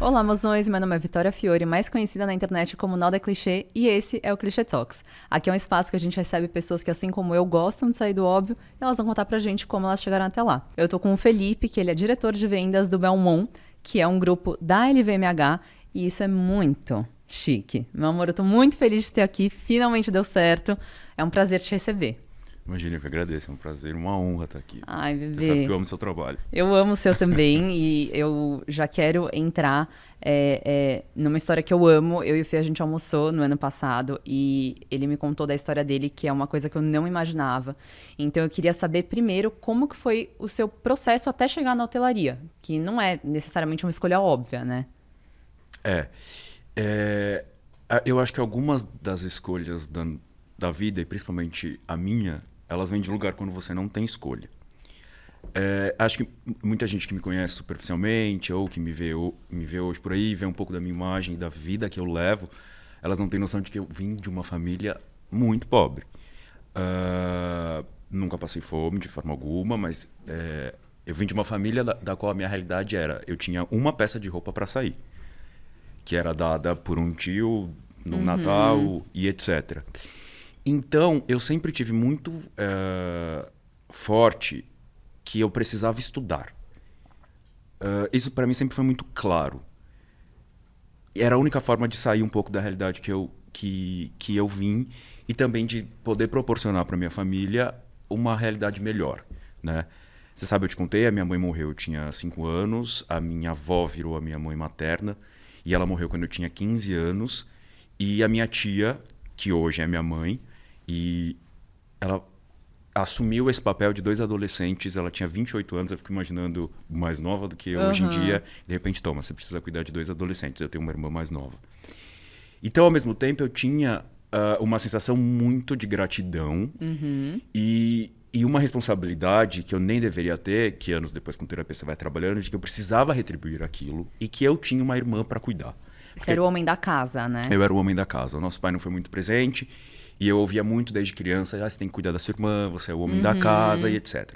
Olá, mozões! Meu nome é Vitória Fiore, mais conhecida na internet como Noda Clichê, e esse é o Clichê Talks. Aqui é um espaço que a gente recebe pessoas que, assim como eu, gostam de sair do óbvio e elas vão contar pra gente como elas chegaram até lá. Eu tô com o Felipe, que ele é diretor de vendas do Belmont, que é um grupo da LVMH, e isso é muito chique. Meu amor, eu tô muito feliz de ter aqui, finalmente deu certo. É um prazer te receber. Imagina, eu que agradeço, é um prazer, uma honra estar aqui. Ai, bebê. Você sabe que eu amo seu trabalho. Eu amo o seu também e eu já quero entrar numa história que eu amo. Eu e o Fê, a gente almoçou no ano passado e ele me contou da história dele, que é uma coisa que eu não imaginava. Então eu queria saber primeiro como que foi o seu processo até chegar na hotelaria, que não é necessariamente uma escolha óbvia, né? Eu acho que algumas das escolhas da vida, e principalmente a minha, elas vêm de lugar quando você não tem escolha. Acho que muita gente que me conhece superficialmente ou que me vê hoje por aí, vê um pouco da minha imagem, da vida que eu levo, elas não têm noção de que eu vim de uma família muito pobre. Nunca passei fome de forma alguma, mas eu vim de uma família da qual a minha realidade era, eu tinha uma peça de roupa para sair, que era dada por um tio no Natal e etc. Então, eu sempre tive muito forte que eu precisava estudar. Isso para mim sempre foi muito claro. Era a única forma de sair um pouco da realidade que eu vim e também de poder proporcionar para minha família uma realidade melhor, né? Você sabe, eu te contei, a minha mãe morreu, eu tinha 5 anos, a minha avó virou a minha mãe materna e ela morreu quando eu tinha 15 anos e a minha tia, que hoje é minha mãe, e ela assumiu esse papel de 2 adolescentes, ela tinha 28 anos, eu fico imaginando mais nova do que eu hoje em dia. De repente, toma, você precisa cuidar de 2 adolescentes, eu tenho uma irmã mais nova. Então, ao mesmo tempo, eu tinha uma sensação muito de gratidão e uma responsabilidade que eu nem deveria ter, que anos depois com terapia você vai trabalhando, de que eu precisava retribuir aquilo e que eu tinha uma irmã para cuidar. Você era o homem da casa, né? Eu era o homem da casa. O nosso pai não foi muito presente. E eu ouvia muito desde criança, você tem que cuidar da sua irmã, você é o homem da casa e etc.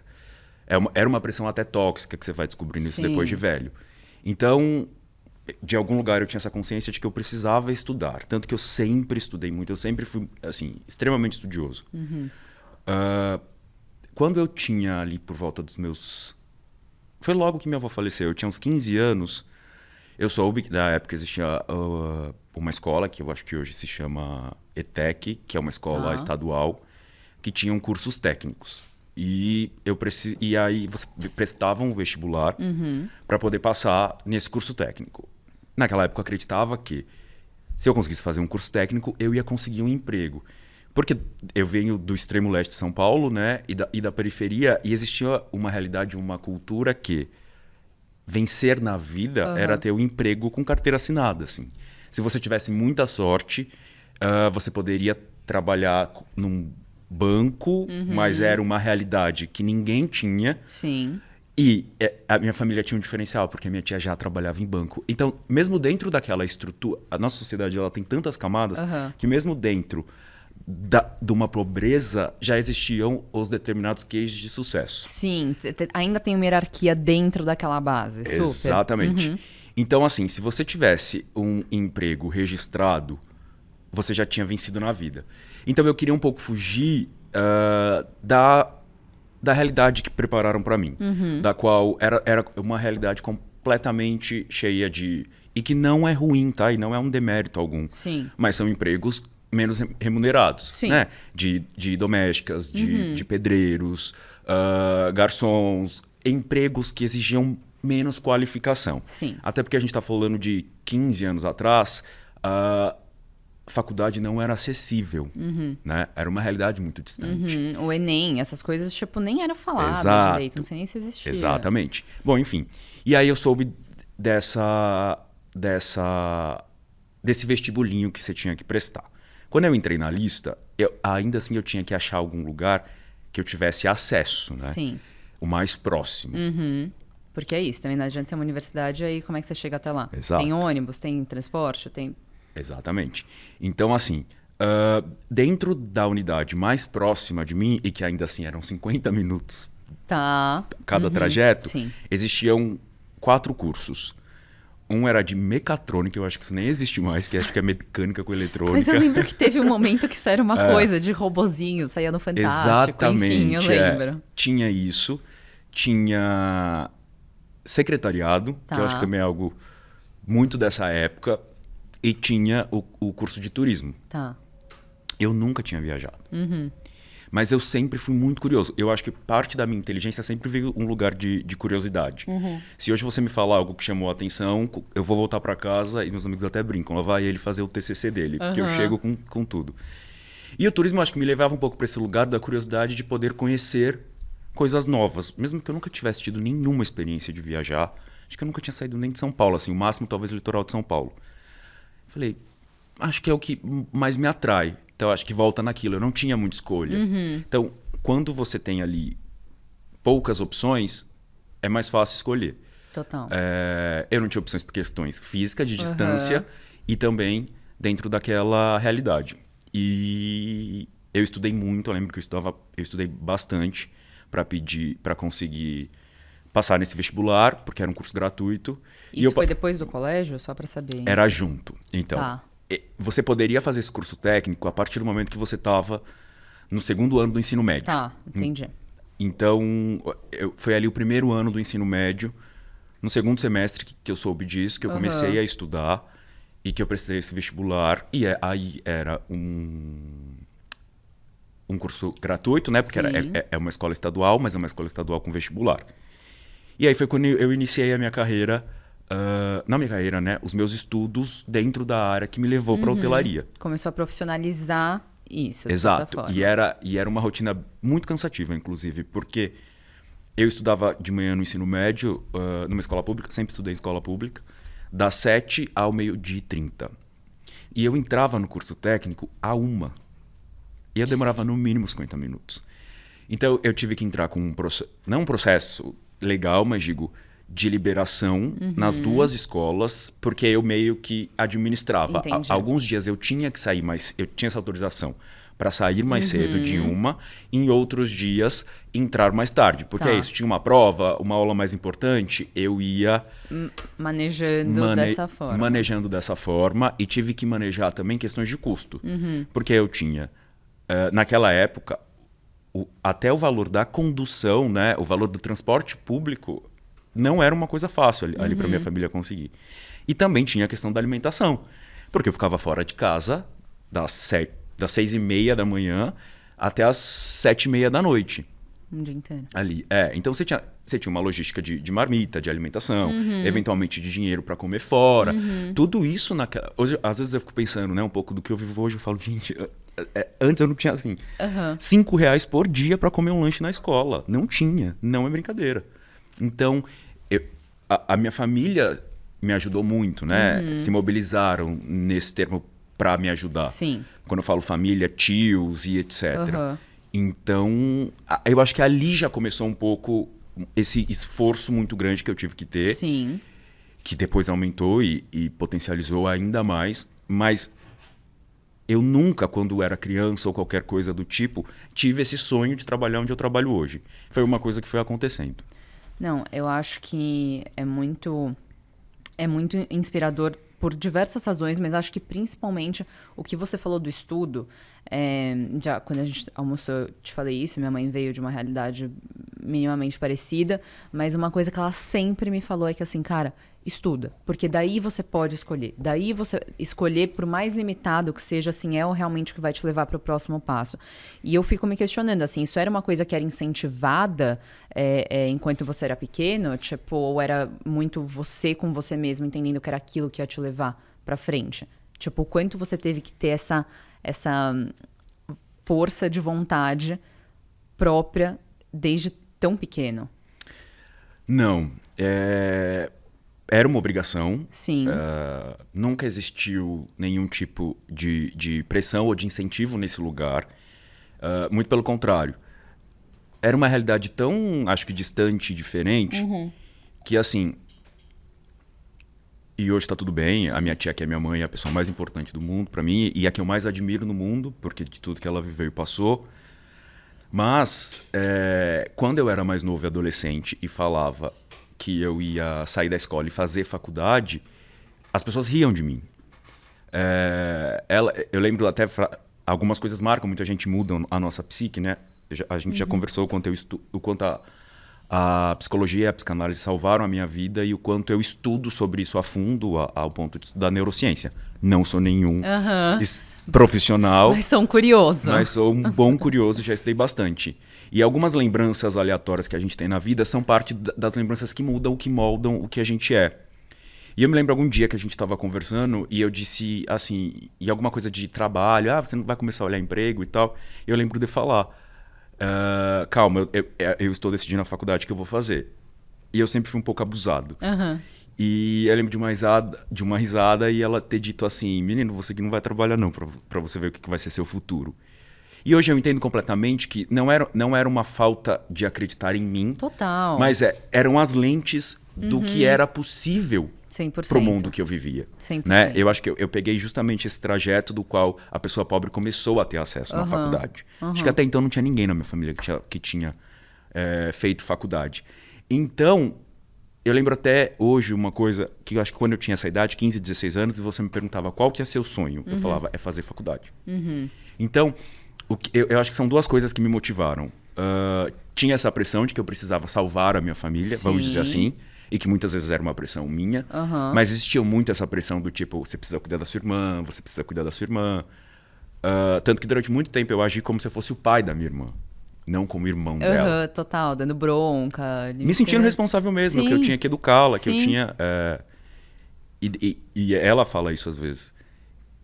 Era uma pressão até tóxica que você vai descobrindo isso depois de velho. Então, de algum lugar eu tinha essa consciência de que eu precisava estudar. Tanto que eu sempre estudei muito, eu sempre fui assim, extremamente estudioso. Quando eu tinha ali por volta dos meus... Foi logo que minha avó faleceu, eu tinha uns 15 anos. Eu soube que na época existia uma escola, que eu acho que hoje se chama ETEC, que é uma escola estadual, que tinham cursos técnicos. E aí você prestava um vestibular para poder passar nesse curso técnico. Naquela época eu acreditava que se eu conseguisse fazer um curso técnico, eu ia conseguir um emprego. Porque eu venho do extremo leste de São Paulo, né, e da periferia, e existia uma realidade, uma cultura que vencer na vida era ter um emprego com carteira assinada, assim. Se você tivesse muita sorte, você poderia trabalhar num banco, mas era uma realidade que ninguém tinha. Sim. E a minha família tinha um diferencial, porque a minha tia já trabalhava em banco. Então, mesmo dentro daquela estrutura, a nossa sociedade ela tem tantas camadas que mesmo dentro de uma pobreza já existiam os determinados cases de sucesso. Sim, ainda tem uma hierarquia dentro daquela base. Super. Exatamente. Então, assim, se você tivesse um emprego registrado, você já tinha vencido na vida. Então, eu queria um pouco fugir da realidade que prepararam para mim, da qual era uma realidade completamente cheia de... E que não é ruim, tá? E não é um demérito algum. Sim. Mas são empregos menos remunerados, Sim. né? De domésticas, de pedreiros, garçons, empregos que exigiam menos qualificação. Sim. Até porque a gente está falando de 15 anos atrás, a faculdade não era acessível, né? Era uma realidade muito distante. O Enem, essas coisas, tipo, nem era falado direito, não sei nem se existia. Exatamente. Bom, enfim. E aí eu soube desse vestibulinho que você tinha que prestar. Quando eu entrei na lista, ainda assim eu tinha que achar algum lugar que eu tivesse acesso, né? Sim. O mais próximo. Porque é isso, também não adianta ter uma universidade, aí como é que você chega até lá? Exato. Tem ônibus, tem transporte, tem... Exatamente. Então, assim, dentro da unidade mais próxima de mim, e que ainda assim eram 50 minutos Tá. cada trajeto, Sim. existiam 4 cursos. Um era de mecatrônica, eu acho que isso nem existe mais, que acho que é mecânica com eletrônica. Mas eu lembro que teve um momento que isso era uma coisa de robozinho, saía no Fantástico, enfim, eu lembro. Tinha isso, tinha secretariado, que eu acho que também é algo muito dessa época, e tinha o curso de turismo. Tá. Eu nunca tinha viajado. Mas eu sempre fui muito curioso. Eu acho que parte da minha inteligência sempre veio um lugar de curiosidade. Se hoje você me falar algo que chamou a atenção, eu vou voltar para casa e meus amigos até brincam. Lá vai ele fazer o TCC dele, porque eu chego com tudo. E o turismo, acho que me levava um pouco para esse lugar da curiosidade de poder conhecer coisas novas. Mesmo que eu nunca tivesse tido nenhuma experiência de viajar. Acho que eu nunca tinha saído nem de São Paulo, assim, o máximo talvez o litoral de São Paulo. Falei, acho que é o que mais me atrai. Então, acho que volta naquilo. Eu não tinha muita escolha. Então, quando você tem ali poucas opções, é mais fácil escolher. Total. Eu não tinha opções por questões físicas, de distância, e também dentro daquela realidade. E eu estudei muito. Eu lembro que eu estudei bastante para conseguir passar nesse vestibular, porque era um curso gratuito. Isso foi depois do colégio, só para saber? Era junto. Então, tá. Você poderia fazer esse curso técnico a partir do momento que você estava no segundo ano do ensino médio. Tá, entendi. Então, foi ali o primeiro ano do ensino médio, no segundo semestre que eu soube disso, que eu comecei a estudar e que eu prestei esse vestibular. E aí era um curso gratuito, né? Porque é uma escola estadual, mas é uma escola estadual com vestibular. E aí foi quando eu iniciei a minha carreira... na minha carreira, né? Os meus estudos dentro da área que me levou para a hotelaria. Começou a profissionalizar isso, Exato. E era uma rotina muito cansativa, inclusive, porque eu estudava de manhã no ensino médio, numa escola pública, sempre estudei em escola pública, das 7 ao 12h30. E eu entrava no curso técnico à 1h. E eu demorava no mínimo 50 minutos. Então eu tive que entrar com não um processo legal, mas digo... de liberação nas duas escolas, porque eu meio que administrava. Alguns dias eu tinha que sair mais, eu tinha essa autorização para sair mais cedo de uma, em outros dias entrar mais tarde, porque é isso, tinha uma prova, uma aula mais importante, eu ia manejando dessa forma e tive que manejar também questões de custo, porque eu tinha naquela época até o valor da condução, né, o valor do transporte público não era uma coisa fácil ali para minha família conseguir. E também tinha a questão da alimentação. Porque eu ficava fora de casa das 6h30 da manhã até as 7h30 da noite. Um dia inteiro. Ali. Então você tinha uma logística de marmita, de alimentação, eventualmente de dinheiro para comer fora. Tudo isso naquela... Hoje, às vezes eu fico pensando, né, um pouco do que eu vivo hoje. Eu falo, gente, antes eu não tinha assim, R$5 por dia para comer um lanche na escola. Não tinha. Não é brincadeira. Então... A minha família me ajudou muito, né? Se mobilizaram nesse termo para me ajudar. Sim. Quando eu falo família, tios e etc. Então, eu acho que ali já começou um pouco esse esforço muito grande que eu tive que ter. Sim. Que depois aumentou e potencializou ainda mais. Mas eu nunca, quando era criança ou qualquer coisa do tipo, tive esse sonho de trabalhar onde eu trabalho hoje. Foi uma coisa que foi acontecendo. Não, eu acho que é muito inspirador por diversas razões, mas acho que principalmente o que você falou do estudo, já quando a gente almoçou eu te falei isso, minha mãe veio de uma realidade minimamente parecida, mas uma coisa que ela sempre me falou é que assim, cara, estuda, porque daí você pode escolher, daí você escolher por mais limitado que seja, assim, é realmente o que vai te levar para o próximo passo. E eu fico me questionando, assim, isso era uma coisa que era incentivada enquanto você era pequeno, tipo, ou era muito você com você mesmo, entendendo que era aquilo que ia te levar para frente? Tipo, o quanto você teve que ter essa força de vontade própria desde tão pequeno? Não, era uma obrigação. Sim. Nunca existiu nenhum tipo de pressão ou de incentivo nesse lugar. Muito pelo contrário. Era uma realidade tão, acho que distante e diferente, que assim... E hoje está tudo bem. A minha tia, que é minha mãe, é a pessoa mais importante do mundo para mim e a que eu mais admiro no mundo, porque de tudo que ela viveu e passou. Mas, quando eu era mais novo e adolescente e falava que eu ia sair da escola e fazer faculdade, as pessoas riam de mim. Eu lembro até, algumas coisas marcam, muita gente muda a nossa psique, né? A gente já conversou o quanto a psicologia e a psicanálise salvaram a minha vida e o quanto eu estudo sobre isso a fundo, ao ponto de estudar neurociência. Não sou nenhum profissional. Mas sou um curioso. Mas sou um bom curioso, já estudei bastante. E algumas lembranças aleatórias que a gente tem na vida são parte das lembranças que mudam, que moldam o que a gente é. E eu me lembro algum dia que a gente estava conversando e eu disse assim, e alguma coisa de trabalho, você não vai começar a olhar emprego e tal. E eu lembro de falar, calma, eu estou decidindo a faculdade que eu vou fazer. E eu sempre fui um pouco abusado. E eu lembro de uma risada e ela ter dito assim, menino, você que não vai trabalhar não, pra você ver o que vai ser seu futuro. E hoje eu entendo completamente que não era uma falta de acreditar em mim. Total. Mas eram as lentes do que era possível 100%. pro mundo que eu vivia. 100%. Né? Eu acho que eu peguei justamente esse trajeto do qual a pessoa pobre começou a ter acesso na faculdade. Acho que até então não tinha ninguém na minha família que tinha feito faculdade. Então, eu lembro até hoje uma coisa que eu acho que quando eu tinha essa idade, 15, 16 anos, e você me perguntava qual que é seu sonho, eu falava, é fazer faculdade. Então, eu acho que são duas coisas que me motivaram. Tinha essa pressão de que eu precisava salvar a minha família, vamos dizer assim, e que muitas vezes era uma pressão minha, mas existia muito essa pressão do tipo, você precisa cuidar da sua irmã, você precisa cuidar da sua irmã. Tanto que durante muito tempo eu agi como se eu fosse o pai da minha irmã, não como irmão dela. Total, dando bronca. Me sentindo responsável mesmo, que eu tinha que educá-la, que eu tinha... E ela fala isso às vezes.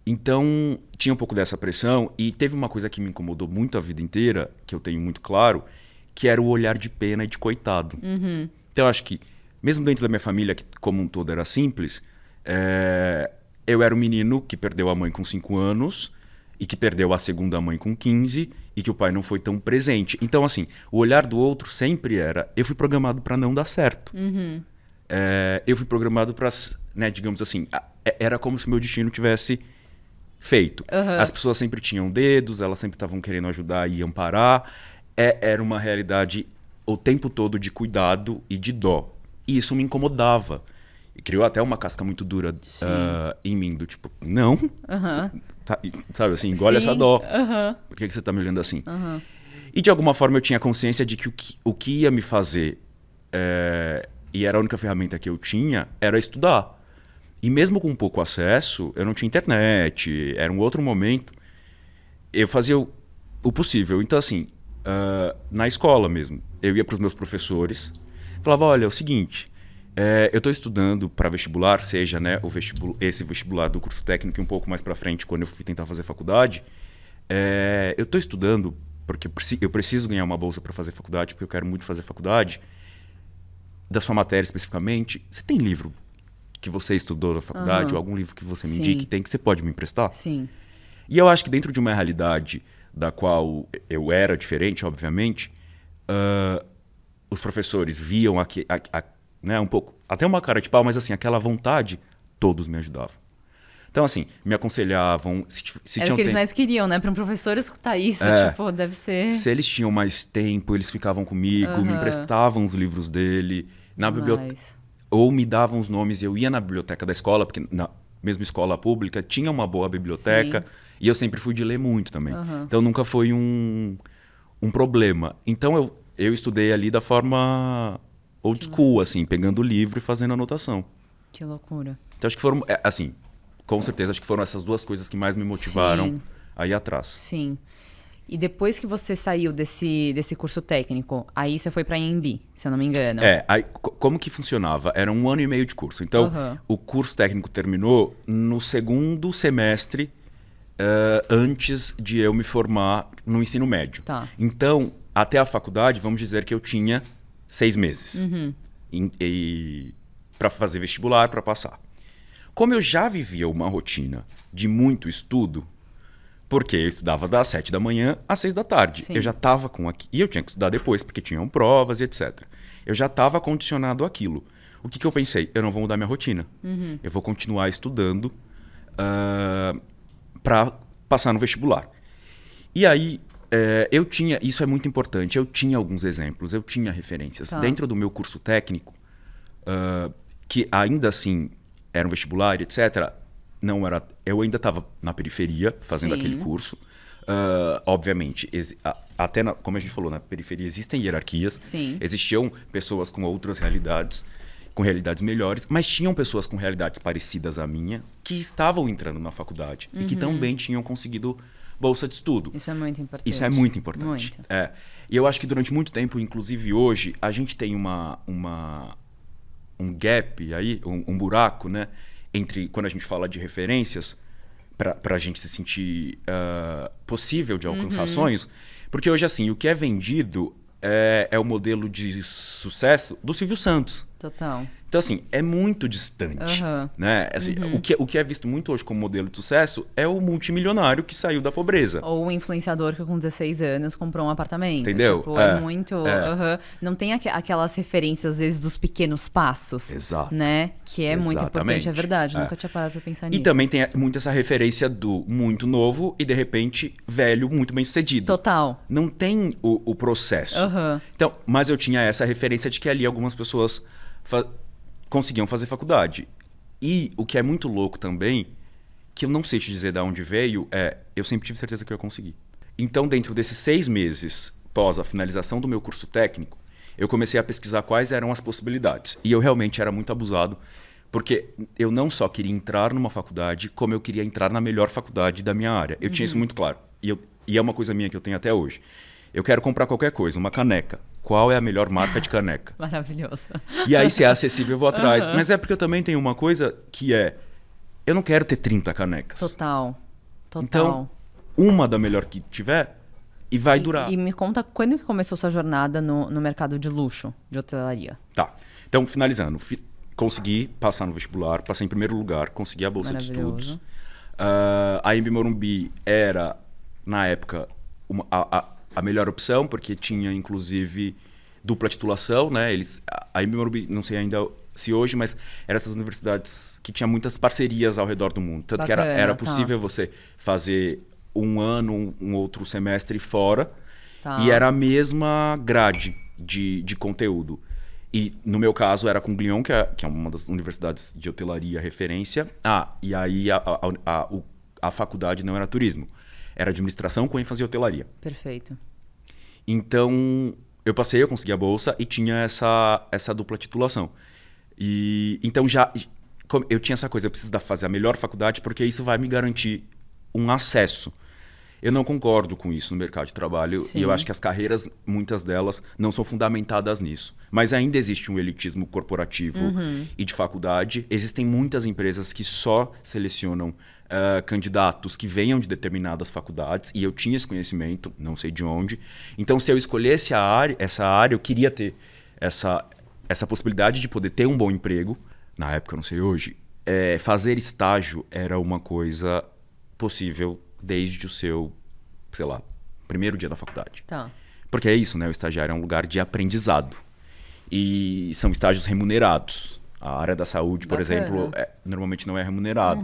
Então, tinha um pouco dessa pressão e teve uma coisa que me incomodou muito a vida inteira, que eu tenho muito claro, que era o olhar de pena e de coitado. Então, eu acho que, mesmo dentro da minha família, que como um todo era simples, eu era um menino que perdeu a mãe com 5 anos e que perdeu a segunda mãe com 15 e que o pai não foi tão presente. Então, assim, o olhar do outro sempre era... Eu fui programado para não dar certo. Eu fui programado para, né, digamos assim, era como se meu destino tivesse feito. As pessoas sempre tinham dedos, elas sempre estavam querendo ajudar e amparar. Era uma realidade o tempo todo de cuidado e de dó. E isso me incomodava. E criou até uma casca muito dura em mim, do tipo, não, sabe assim, engole essa dó. Por que você tá me olhando assim? E de alguma forma eu tinha consciência de que o que ia me fazer, e era a única ferramenta que eu tinha, era estudar. E mesmo com pouco acesso, eu não tinha internet, era um outro momento, eu fazia o possível. Então assim, na escola mesmo, eu ia para os meus professores, falava, olha, é o seguinte, eu estou estudando para vestibular, seja, né, esse vestibular do curso técnico e um pouco mais para frente, quando eu fui tentar fazer faculdade, eu estou estudando porque eu preciso ganhar uma bolsa para fazer faculdade, porque eu quero muito fazer faculdade. Da sua matéria especificamente, você tem livro que você estudou na faculdade, ou algum livro que você me indique, que você pode me emprestar? Sim. E eu acho que dentro de uma realidade da qual eu era diferente, obviamente, os professores viam né, um pouco, até uma cara de pau, mas assim, aquela vontade, todos me ajudavam. Então, assim, me aconselhavam... Se era o que eles mais queriam, né? Para um professor escutar isso, tipo, deve ser... Se eles tinham mais tempo, eles ficavam comigo, me emprestavam os livros dele, na biblioteca... Ou me davam os nomes, eu ia na biblioteca da escola, porque na mesma escola pública tinha uma boa biblioteca, e eu sempre fui de ler muito também. Então, nunca foi um problema. Então, eu estudei ali da forma old school, assim, pegando o livro e fazendo anotação. Que loucura. Então, acho que foram, assim... Com certeza, acho que foram essas duas coisas que mais me motivaram a ir atrás. Sim. E depois que você saiu desse curso técnico, aí você foi para a Anhembi, se eu não me engano. Aí, como que funcionava? Era 1 ano e meio de curso. Então, o curso técnico terminou no segundo semestre antes de eu me formar no ensino médio. Tá. Então, até a faculdade, vamos dizer que eu tinha 6 meses para fazer vestibular, para passar. Como eu já vivia uma rotina de muito estudo, porque eu estudava das 7 da manhã às 6 da tarde. Eu já estava com aquilo. E eu tinha que estudar depois, porque tinham provas e etc. Eu já estava condicionado àquilo. O que eu pensei? Eu não vou mudar minha rotina. Eu vou continuar estudando para passar no vestibular. E aí, eu tinha... Isso é muito importante. Eu tinha alguns exemplos, eu tinha referências. Dentro do meu curso técnico, que ainda assim era um vestibular, etc., não era, eu ainda estava na periferia fazendo Sim. aquele curso. Obviamente, como a gente falou, na periferia existem hierarquias, Sim. existiam pessoas com outras realidades, com realidades melhores, mas tinham pessoas com realidades parecidas à minha que estavam entrando na faculdade e que também tinham conseguido bolsa de estudo. Isso é muito importante. Isso é muito importante. Muito. E eu acho que durante muito tempo, inclusive hoje, a gente tem um gap aí, um buraco, né, entre quando a gente fala de referências, para a gente se sentir possível de alcançar sonhos. Porque hoje, assim, o que é vendido é o modelo de sucesso do Silvio Santos. Total. Então, assim, é muito distante. Né? Assim, o que é visto muito hoje como modelo de sucesso é o multimilionário que saiu da pobreza. Ou o influenciador que com 16 anos comprou um apartamento. Entendeu? Tipo, é muito... Não tem aquelas referências, às vezes, dos pequenos passos. Exato. Né? Que é muito importante, é verdade. Nunca tinha parado pra pensar nisso. E também tem muito essa referência do muito novo e, de repente, velho, muito bem sucedido. Total. Não tem o processo. Então, mas eu tinha essa referência de que ali algumas pessoas conseguiam fazer faculdade. E o que é muito louco também, que eu não sei te dizer de onde veio, eu sempre tive certeza que eu ia conseguir. Então, dentro desses 6 meses pós a finalização do meu curso técnico, eu comecei a pesquisar quais eram as possibilidades. E eu realmente era muito abusado, porque eu não só queria entrar numa faculdade, como eu queria entrar na melhor faculdade da minha área. Eu tinha isso muito claro. E é uma coisa minha que eu tenho até hoje. Eu quero comprar qualquer coisa, uma caneca. Qual é a melhor marca de caneca? Maravilhoso. E aí, se é acessível, eu vou atrás. Mas é porque eu também tenho uma coisa que eu não quero ter 30 canecas. Total. Então, uma da melhor que tiver e vai durar. E me conta, quando que começou sua jornada no mercado de luxo, de hotelaria? Tá. Então, finalizando. Consegui passar no vestibular, passei em primeiro lugar, consegui a bolsa de estudos. A Embi Morumbi era, na época, a melhor opção, porque tinha, inclusive, dupla titulação, né? A Embi Morumbi, não sei ainda se hoje, mas eram essas universidades que tinham muitas parcerias ao redor do mundo. Tanto que era possível você fazer um ano, um outro semestre fora, e era a mesma grade de conteúdo. E, no meu caso, era com Glion, que é uma das universidades de hotelaria referência. E aí a faculdade não era turismo. Era administração com ênfase em hotelaria. Perfeito. Então, eu consegui a bolsa e tinha essa dupla titulação. Então, eu tinha essa coisa, eu preciso fazer a melhor faculdade porque isso vai me garantir um acesso. Eu não concordo com isso no mercado de trabalho. Sim. E eu acho que as carreiras, muitas delas, não são fundamentadas nisso. Mas ainda existe um elitismo corporativo e de faculdade. Existem muitas empresas que só selecionam candidatos que venham de determinadas faculdades. E eu tinha esse conhecimento, não sei de onde. Então, se eu escolhesse essa área, eu queria ter essa possibilidade de poder ter um bom emprego. Na época, não sei hoje. Fazer estágio era uma coisa possível desde o seu, sei lá, primeiro dia da faculdade. Tá. Porque é isso, né? O estagiário é um lugar de aprendizado. E são estágios remunerados. A área da saúde, por exemplo, normalmente não é remunerado.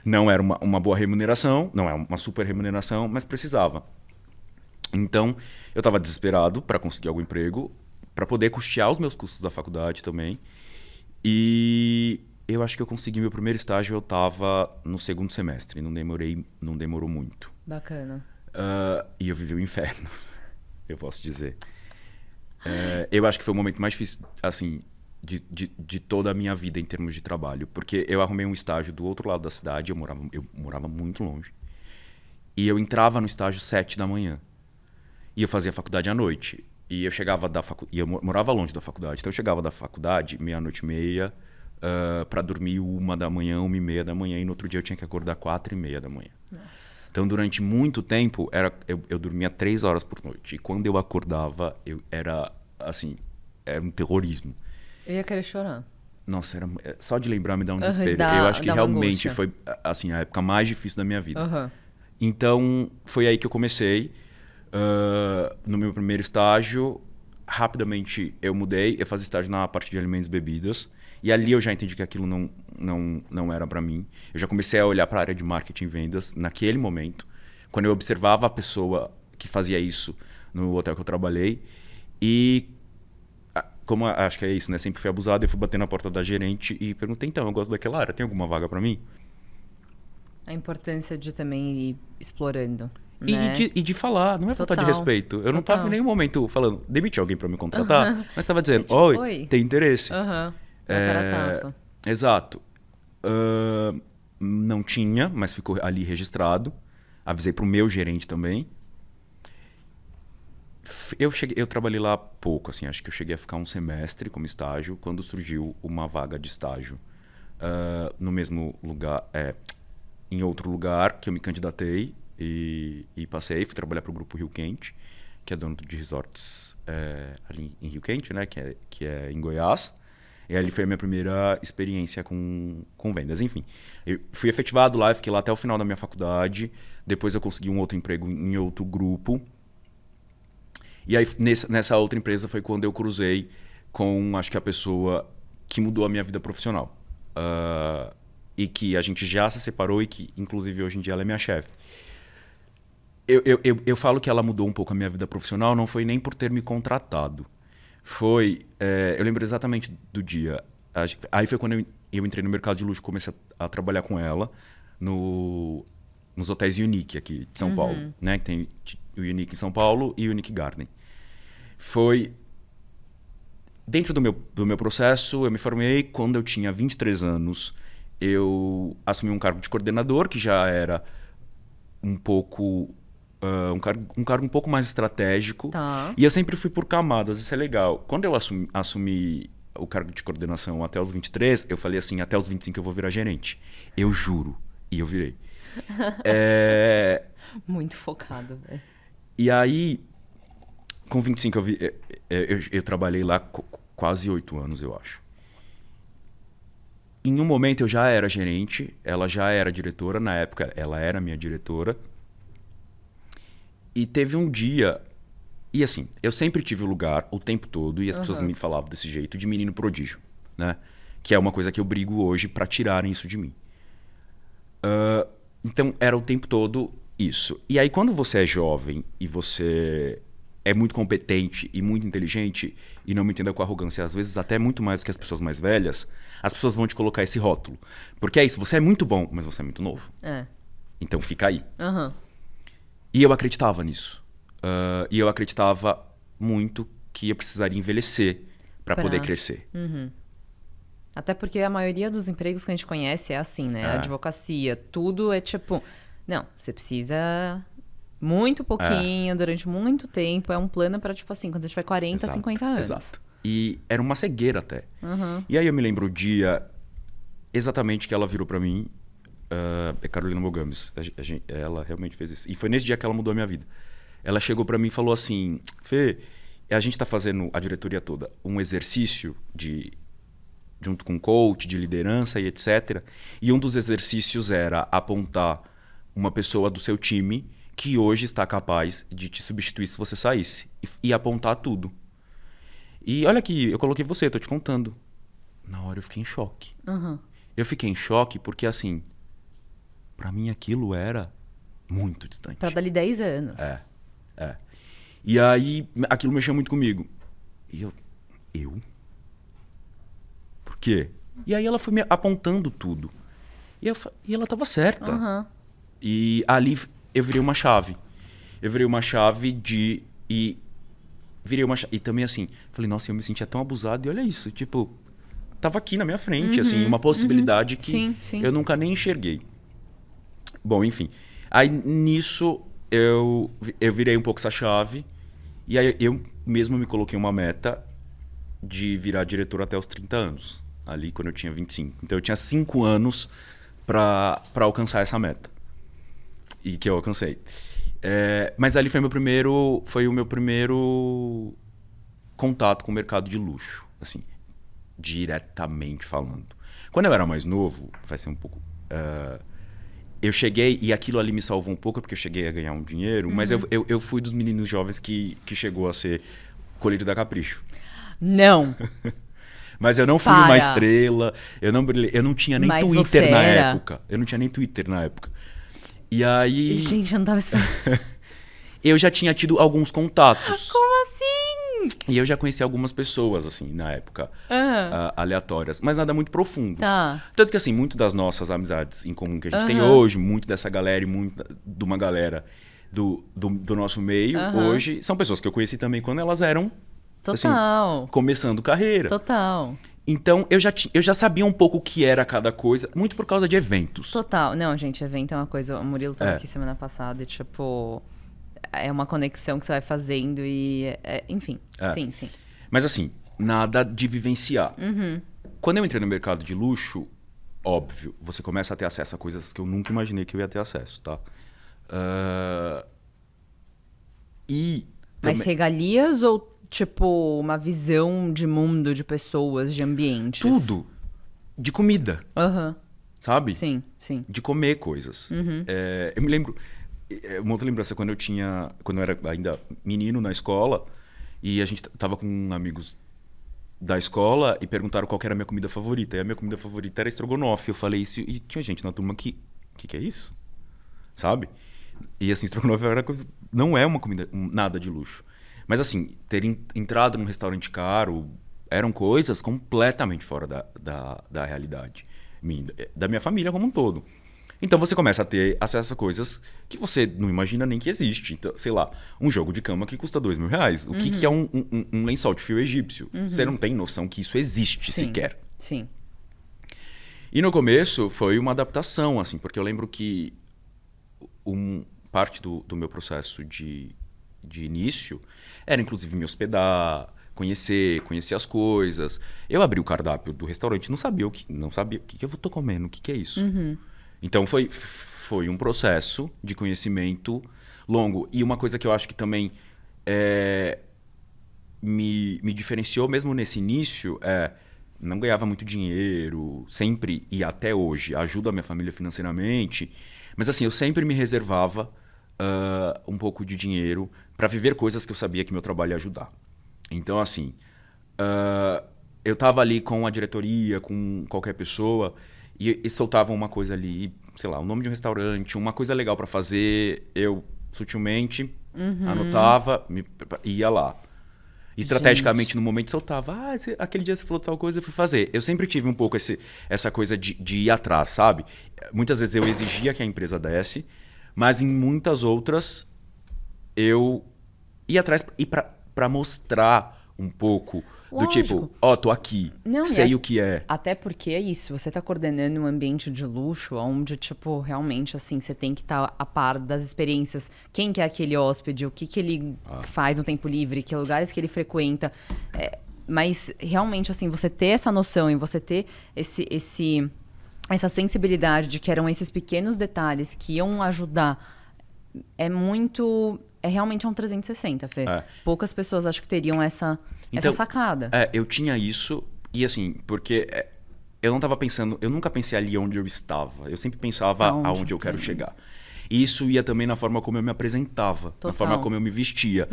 Não era uma boa remuneração, não é uma super remuneração, mas precisava. Então, eu estava desesperado para conseguir algum emprego, para poder custear os meus custos da faculdade também. E eu acho que eu consegui meu primeiro estágio, eu estava no segundo semestre, não demorou muito. Bacana. E eu vivi o inferno, eu posso dizer. Eu acho que foi o momento mais difícil, assim, de toda a minha vida em termos de trabalho, porque eu arrumei um estágio do outro lado da cidade, eu morava muito longe, e eu entrava no estágio 7 da manhã, e eu fazia faculdade à noite, e eu chegava e eu morava longe da faculdade, então eu chegava da faculdade, 00:30, para dormir 1 da manhã, 1:30 da manhã, e no outro dia eu tinha que acordar 4:30 da manhã. Nossa. Então, durante muito tempo, eu dormia 3 horas por noite. E quando eu acordava, era um terrorismo. Eu ia querer chorar. Nossa, só de lembrar me dá um desespero. Eu acho que realmente foi assim, a época mais difícil da minha vida. Então, foi aí que eu comecei. No meu primeiro estágio, rapidamente eu mudei. Eu fazia estágio na parte de alimentos e bebidas. E ali eu já entendi que aquilo não era para mim. Eu já comecei a olhar para a área de marketing e vendas naquele momento, quando eu observava a pessoa que fazia isso no hotel que eu trabalhei. E como acho que é isso, né? Sempre fui abusado, eu fui bater na porta da gerente e perguntei, então, eu gosto daquela área, tem alguma vaga pra mim? A importância de também ir explorando, E, né? de falar, não é falta de Total. respeito. Eu não tava em Total. nenhum momento falando, demite alguém pra me contratar, Aham. mas tava dizendo, Tipo, oi, oi. tem interesse. Aham. Na cara a tapa. Exato. Não tinha, mas ficou ali registrado. Avisei pro meu gerente também. Eu trabalhei lá pouco, assim, acho que eu cheguei a ficar um semestre como estágio, quando surgiu uma vaga de estágio no mesmo lugar, em outro lugar, que eu me candidatei e passei, fui trabalhar pro grupo Rio Quente, que é dono de resorts ali em Rio Quente, né, que é em Goiás. E ali foi a minha primeira experiência com vendas. Enfim, eu fui efetivado lá, fiquei lá até o final da minha faculdade. Depois eu consegui um outro emprego em outro grupo. E aí, nessa outra empresa foi quando eu cruzei com, acho que a pessoa que mudou a minha vida profissional. E que a gente já se separou e que, inclusive, hoje em dia ela é minha chefe. Eu falo que ela mudou um pouco a minha vida profissional, não foi nem por ter me contratado. Eu lembro exatamente do dia. Aí foi quando eu entrei no mercado de luxo, comecei a trabalhar com ela nos hotéis Unique aqui de São Paulo, né? Que tem o Unique em São Paulo e o Unique Garden. Foi dentro do meu processo, eu me formei. Quando eu tinha 23 anos, eu assumi um cargo de coordenador, que já era um pouco... um cargo um pouco mais estratégico. Tá. E eu sempre fui por camadas, isso é legal. Quando eu assumi o cargo de coordenação até os 23, eu falei assim, até os 25 eu vou virar gerente. Eu juro. E eu virei. Muito focado, velho. E aí, com 25 eu trabalhei lá quase 8 anos, eu acho. Em um momento eu já era gerente, ela já era diretora, na época ela era minha diretora. E teve um dia... E assim, eu sempre tive o lugar o tempo todo e as pessoas me falavam desse jeito de menino prodígio, né? Que é uma coisa que eu brigo hoje pra tirarem isso de mim. Então, era o tempo todo isso. E aí, quando você é jovem e você é muito competente e muito inteligente, e não me entenda com arrogância, às vezes até muito mais do que as pessoas mais velhas, as pessoas vão te colocar esse rótulo. Porque é isso, você é muito bom, mas você é muito novo. Então, fica aí. E eu acreditava nisso. E eu acreditava muito que eu precisaria envelhecer para poder crescer. Até porque a maioria dos empregos que a gente conhece é assim, né? A advocacia, tudo é tipo... Não, você precisa muito pouquinho, durante muito tempo. É um plano para, tipo assim, quando você tiver 40, 50 anos. Exato. E era uma cegueira até. E aí eu me lembro o dia exatamente que ela virou para mim. É Carolina Mogames. Ela realmente fez isso. E foi nesse dia que ela mudou a minha vida. Ela chegou para mim e falou assim, Fê, a gente tá fazendo, a diretoria toda, um exercício junto com coach, de liderança e etc. E um dos exercícios era apontar uma pessoa do seu time que hoje está capaz de te substituir se você saísse. E apontar tudo. E olha aqui, eu coloquei você, tô te contando. Na hora eu fiquei em choque. Eu fiquei em choque porque, assim, pra mim aquilo era muito distante. Pra dali 10 anos. E aí, aquilo mexeu muito comigo. E eu? Por quê? E aí ela foi me apontando tudo. E ela tava certa. E ali eu virei uma chave. E também assim, falei, nossa, eu me sentia tão abusado. E olha isso, tipo, tava aqui na minha frente, assim, uma possibilidade que Sim. eu nunca nem enxerguei. Bom, enfim. Aí nisso eu virei um pouco essa chave. E aí eu mesmo me coloquei uma meta de virar diretor até os 30 anos. Ali quando eu tinha 25. Então eu tinha 5 anos para alcançar essa meta. E que eu alcancei. Mas ali foi o meu primeiro contato com o mercado de luxo. Assim, diretamente falando. Quando eu era mais novo, vai ser um pouco... eu cheguei, e aquilo ali me salvou um pouco, porque eu cheguei a ganhar um dinheiro, mas eu fui dos meninos jovens que chegou a ser colírio da Capricho. Não. Mas eu não fui uma estrela, eu não tinha nem Mas Twitter você na era? época. Eu não tinha nem Twitter na época. E aí... Gente, eu não tava esperando. eu já tinha tido alguns contatos. Como assim? E eu já conheci algumas pessoas, assim, na época, aleatórias, mas nada muito profundo. Tá. Tanto que, assim, muito das nossas amizades em comum que a gente tem hoje, muito dessa galera e muito de uma galera do nosso meio, hoje, são pessoas que eu conheci também quando elas eram, Total. assim, começando carreira. Total. Então, eu já sabia um pouco o que era cada coisa, muito por causa de eventos. Total. Não, gente, evento é uma coisa... O Murilo tava aqui semana passada e, tipo... É uma conexão que você vai fazendo e... enfim, sim. Mas assim, nada de vivenciar. Quando eu entrei no mercado de luxo, óbvio, você começa a ter acesso a coisas que eu nunca imaginei que eu ia ter acesso, tá? Mas regalias ou, tipo, uma visão de mundo, de pessoas, de ambientes? Tudo. De comida, sabe? Sim. De comer coisas. Eu me lembro... Uma outra lembrança, quando eu era ainda menino na escola, e a gente tava com amigos da escola e perguntaram qual que era a minha comida favorita. E a minha comida favorita era estrogonofe. Eu falei isso e tinha gente na turma que é isso? Sabe? E assim, estrogonofe não é uma comida, nada de luxo. Mas assim, ter entrado num restaurante caro eram coisas completamente fora da realidade da minha família como um todo. Então você começa a ter acesso a coisas que você não imagina nem que existe. Então, sei lá, um jogo de cama que custa R$2.000. O que é um lençol de fio egípcio? Você não tem noção que isso existe sequer. Sim. E no começo foi uma adaptação, assim, porque eu lembro que parte do meu processo de início era inclusive me hospedar, conhecer as coisas. Eu abri o cardápio do restaurante, não sabia o que eu estou comendo, o que é isso. Então foi um processo de conhecimento longo. E uma coisa que eu acho que também me diferenciou mesmo nesse início não ganhava muito dinheiro, sempre e até hoje ajudo a minha família financeiramente, mas assim, eu sempre me reservava um pouco de dinheiro para viver coisas que eu sabia que meu trabalho ia ajudar. Então assim, eu estava ali com a diretoria, com qualquer pessoa, e soltavam uma coisa ali, sei lá, o nome de um restaurante, uma coisa legal para fazer, eu sutilmente anotava, ia lá. Estrategicamente, no momento, soltava. Aquele dia você falou tal coisa, eu fui fazer. Eu sempre tive um pouco essa coisa de ir atrás, sabe? Muitas vezes eu exigia que a empresa desse, mas em muitas outras eu ia atrás para mostrar um pouco do tipo, tô aqui, sei o que é. Até porque é isso, você tá coordenando um ambiente de luxo onde, tipo, realmente, assim, você tem que estar a par das experiências. Quem que é aquele hóspede, o que ele faz no tempo livre, que lugares que ele frequenta. Mas, realmente, assim, você ter essa noção e você ter essa sensibilidade de que eram esses pequenos detalhes que iam ajudar realmente um 360, Fê. Poucas pessoas acho que teriam essa sacada. Eu tinha isso, e assim, porque eu não estava pensando, eu nunca pensei ali onde eu estava. Eu sempre pensava aonde eu quero chegar. E isso ia também na forma como eu me apresentava, na forma como eu me vestia.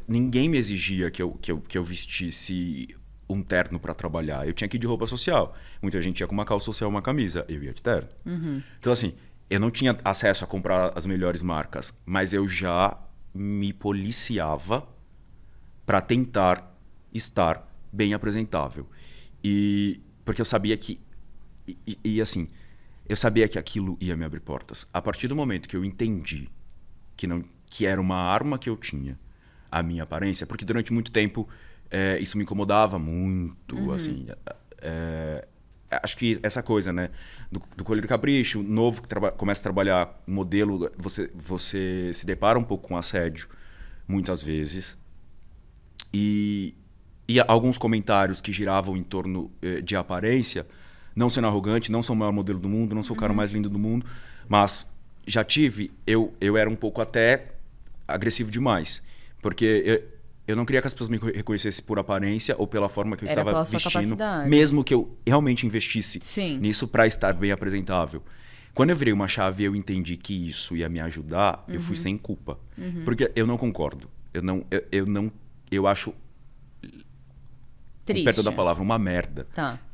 Ninguém me exigia que eu vestisse um terno para trabalhar. Eu tinha que ir de roupa social. Muita gente ia com uma calça social e uma camisa. Eu ia de terno. Então, assim, eu não tinha acesso a comprar as melhores marcas, mas eu já me policiava para tentar estar bem apresentável. Porque eu sabia que... assim, eu sabia que aquilo ia me abrir portas. A partir do momento que eu entendi que era uma arma que eu tinha, a minha aparência, porque durante muito tempo isso me incomodava muito, assim... acho que essa coisa, né? Do Colírio Capricho, novo que começa a trabalhar modelo, você se depara um pouco com assédio, muitas vezes. E alguns comentários que giravam em torno de aparência, não sendo arrogante, não sou o maior modelo do mundo, não sou o cara mais lindo do mundo, mas já tive, eu era um pouco até agressivo demais, porque eu não queria que as pessoas me reconhecessem por aparência ou pela forma que eu estava vestindo, mesmo que eu realmente investisse nisso para estar bem apresentável. Quando eu virei uma chave e eu entendi que isso ia me ajudar, eu fui sem culpa. Porque eu não concordo. Eu acho, triste, perto da palavra, uma merda,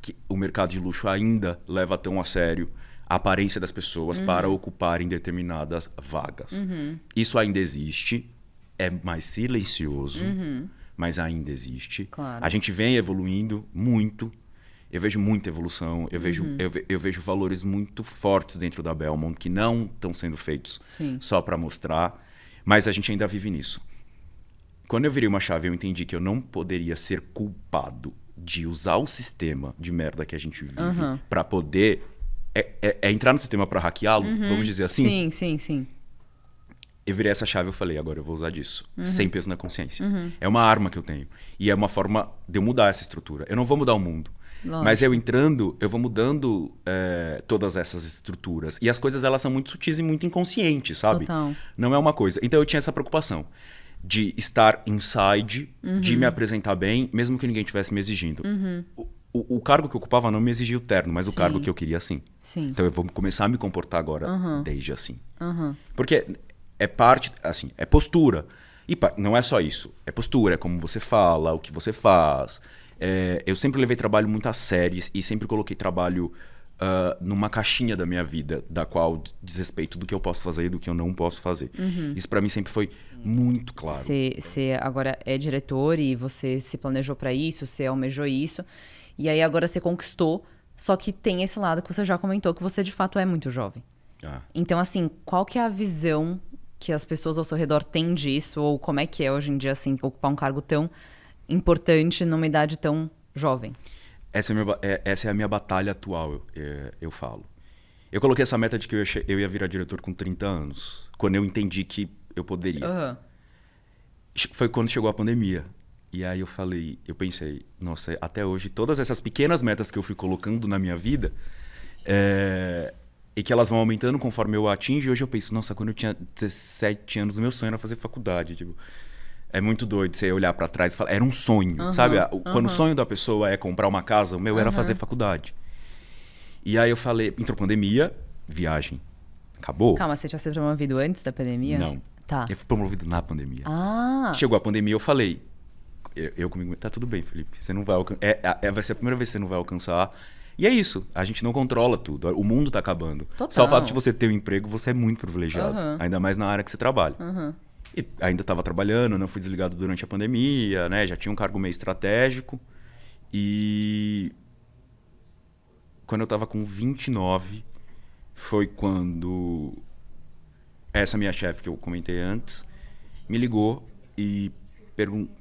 que o mercado de luxo ainda leva tão a sério a aparência das pessoas para ocuparem determinadas vagas. Isso ainda existe. É mais silencioso, mas ainda existe. Claro. A gente vem evoluindo muito. Eu vejo muita evolução. Eu vejo valores muito fortes dentro da Belmont que não estão sendo feitos só para mostrar. Mas a gente ainda vive nisso. Quando eu virei uma chave, eu entendi que eu não poderia ser culpado de usar o sistema de merda que a gente vive para poder... entrar no sistema para hackeá-lo, vamos dizer assim? Sim. Eu virei essa chave e eu falei, agora eu vou usar disso. Sem peso na consciência. É uma arma que eu tenho. E é uma forma de eu mudar essa estrutura. Eu não vou mudar o mundo. Lógico. Mas eu entrando, eu vou mudando todas essas estruturas. E as coisas, elas são muito sutis e muito inconscientes, sabe? Total. Não é uma coisa. Então eu tinha essa preocupação de estar inside, de me apresentar bem, mesmo que ninguém estivesse me exigindo. O cargo que eu ocupava não me exigia o terno, mas o cargo que eu queria, sim. Então eu vou começar a me comportar agora desde assim. Porque é parte, assim, é postura. E não é só isso. É postura, é como você fala, o que você faz. Eu sempre levei trabalho muito a sério e sempre coloquei trabalho numa caixinha da minha vida, da qual diz respeito do que eu posso fazer e do que eu não posso fazer. Isso pra mim sempre foi muito claro. Você agora é diretor e você se planejou pra isso, você almejou isso. E aí agora você conquistou, só que tem esse lado que você já comentou, que você de fato é muito jovem. Então, assim, qual que é a visão que as pessoas ao seu redor têm disso? Ou como é que é hoje em dia, assim, ocupar um cargo tão importante numa idade tão jovem? Essa é a minha batalha atual, eu falo. Eu coloquei essa meta de que eu ia virar diretor com 30 anos, quando eu entendi que eu poderia. Foi quando chegou a pandemia. E aí eu pensei, nossa, até hoje, todas essas pequenas metas que eu fui colocando na minha vida, e que elas vão aumentando conforme eu atingo, hoje eu penso, nossa, quando eu tinha 17 anos, o meu sonho era fazer faculdade, tipo... É muito doido você olhar pra trás e falar, era um sonho, sabe? Quando o sonho da pessoa é comprar uma casa, o meu era fazer faculdade. E aí eu falei, entrou pandemia, viagem, acabou. Calma, você tinha sido promovido antes da pandemia? Não, tá. Eu fui promovido na pandemia. Chegou a pandemia, eu falei, eu comigo, tá tudo bem, Felipe, você não vai alcançar, vai ser a primeira vez que você não vai alcançar. E é isso, a gente não controla tudo, o mundo tá acabando. Total. Só o fato de você ter um emprego, você é muito privilegiado, ainda mais na área que você trabalha. E ainda estava trabalhando, não fui desligado durante a pandemia, né? Já tinha um cargo meio estratégico. E quando eu estava com 29, foi quando essa minha chefe que eu comentei antes me ligou e perguntou.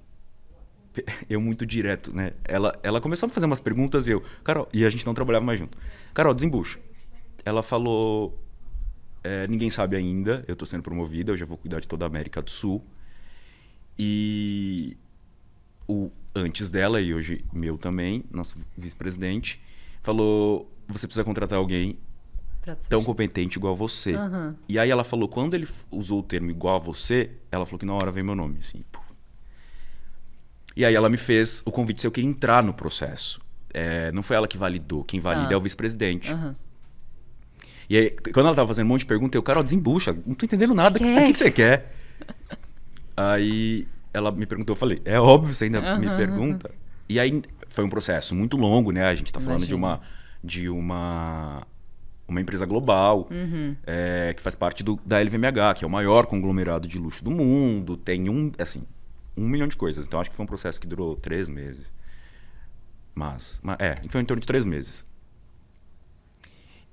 Eu muito direto, né? Ela começou a me fazer umas perguntas e Carol, e a gente não trabalhava mais junto. Carol, desembucha. Ela falou... ninguém sabe ainda, eu tô sendo promovida, eu já vou cuidar de toda a América do Sul. E antes dela, e hoje meu também, nosso vice-presidente, falou, você precisa contratar alguém tão competente igual a você. E aí ela falou, quando ele usou o termo igual a você, ela falou que na hora veio meu nome, assim. E aí ela me fez o convite se eu queria entrar no processo. Não foi ela que validou, quem valida é o vice-presidente. E aí, quando ela tava fazendo um monte de perguntas, eu, Carol, desembucha, não tô entendendo nada, o que você quer? Aí ela me perguntou, eu falei, é óbvio, você ainda me pergunta? E aí foi um processo muito longo, né? A gente tá falando de uma empresa global, que faz parte da LVMH, que é o maior conglomerado de luxo do mundo, tem um milhão de coisas. Então acho que foi um processo que durou 3 meses. Mas foi em torno de 3 meses.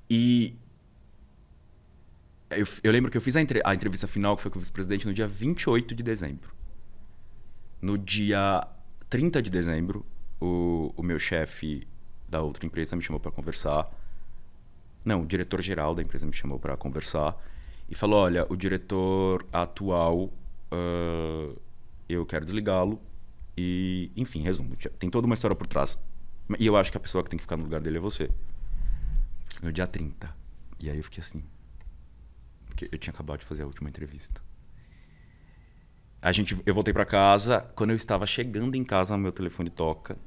E eu lembro que eu fiz a entrevista final, que foi com o vice-presidente, no dia 28 de dezembro. No dia 30 de dezembro, o meu chefe da outra empresa me chamou para conversar. Não, o diretor-geral da empresa me chamou para conversar e falou, olha, o diretor atual, eu quero desligá-lo. E, enfim, resumo, tem toda uma história por trás. E eu acho que a pessoa que tem que ficar no lugar dele é você. No dia 30. E aí eu fiquei assim... Porque eu tinha acabado de fazer a última entrevista. Eu voltei pra casa. Quando eu estava chegando em casa, meu telefone toca.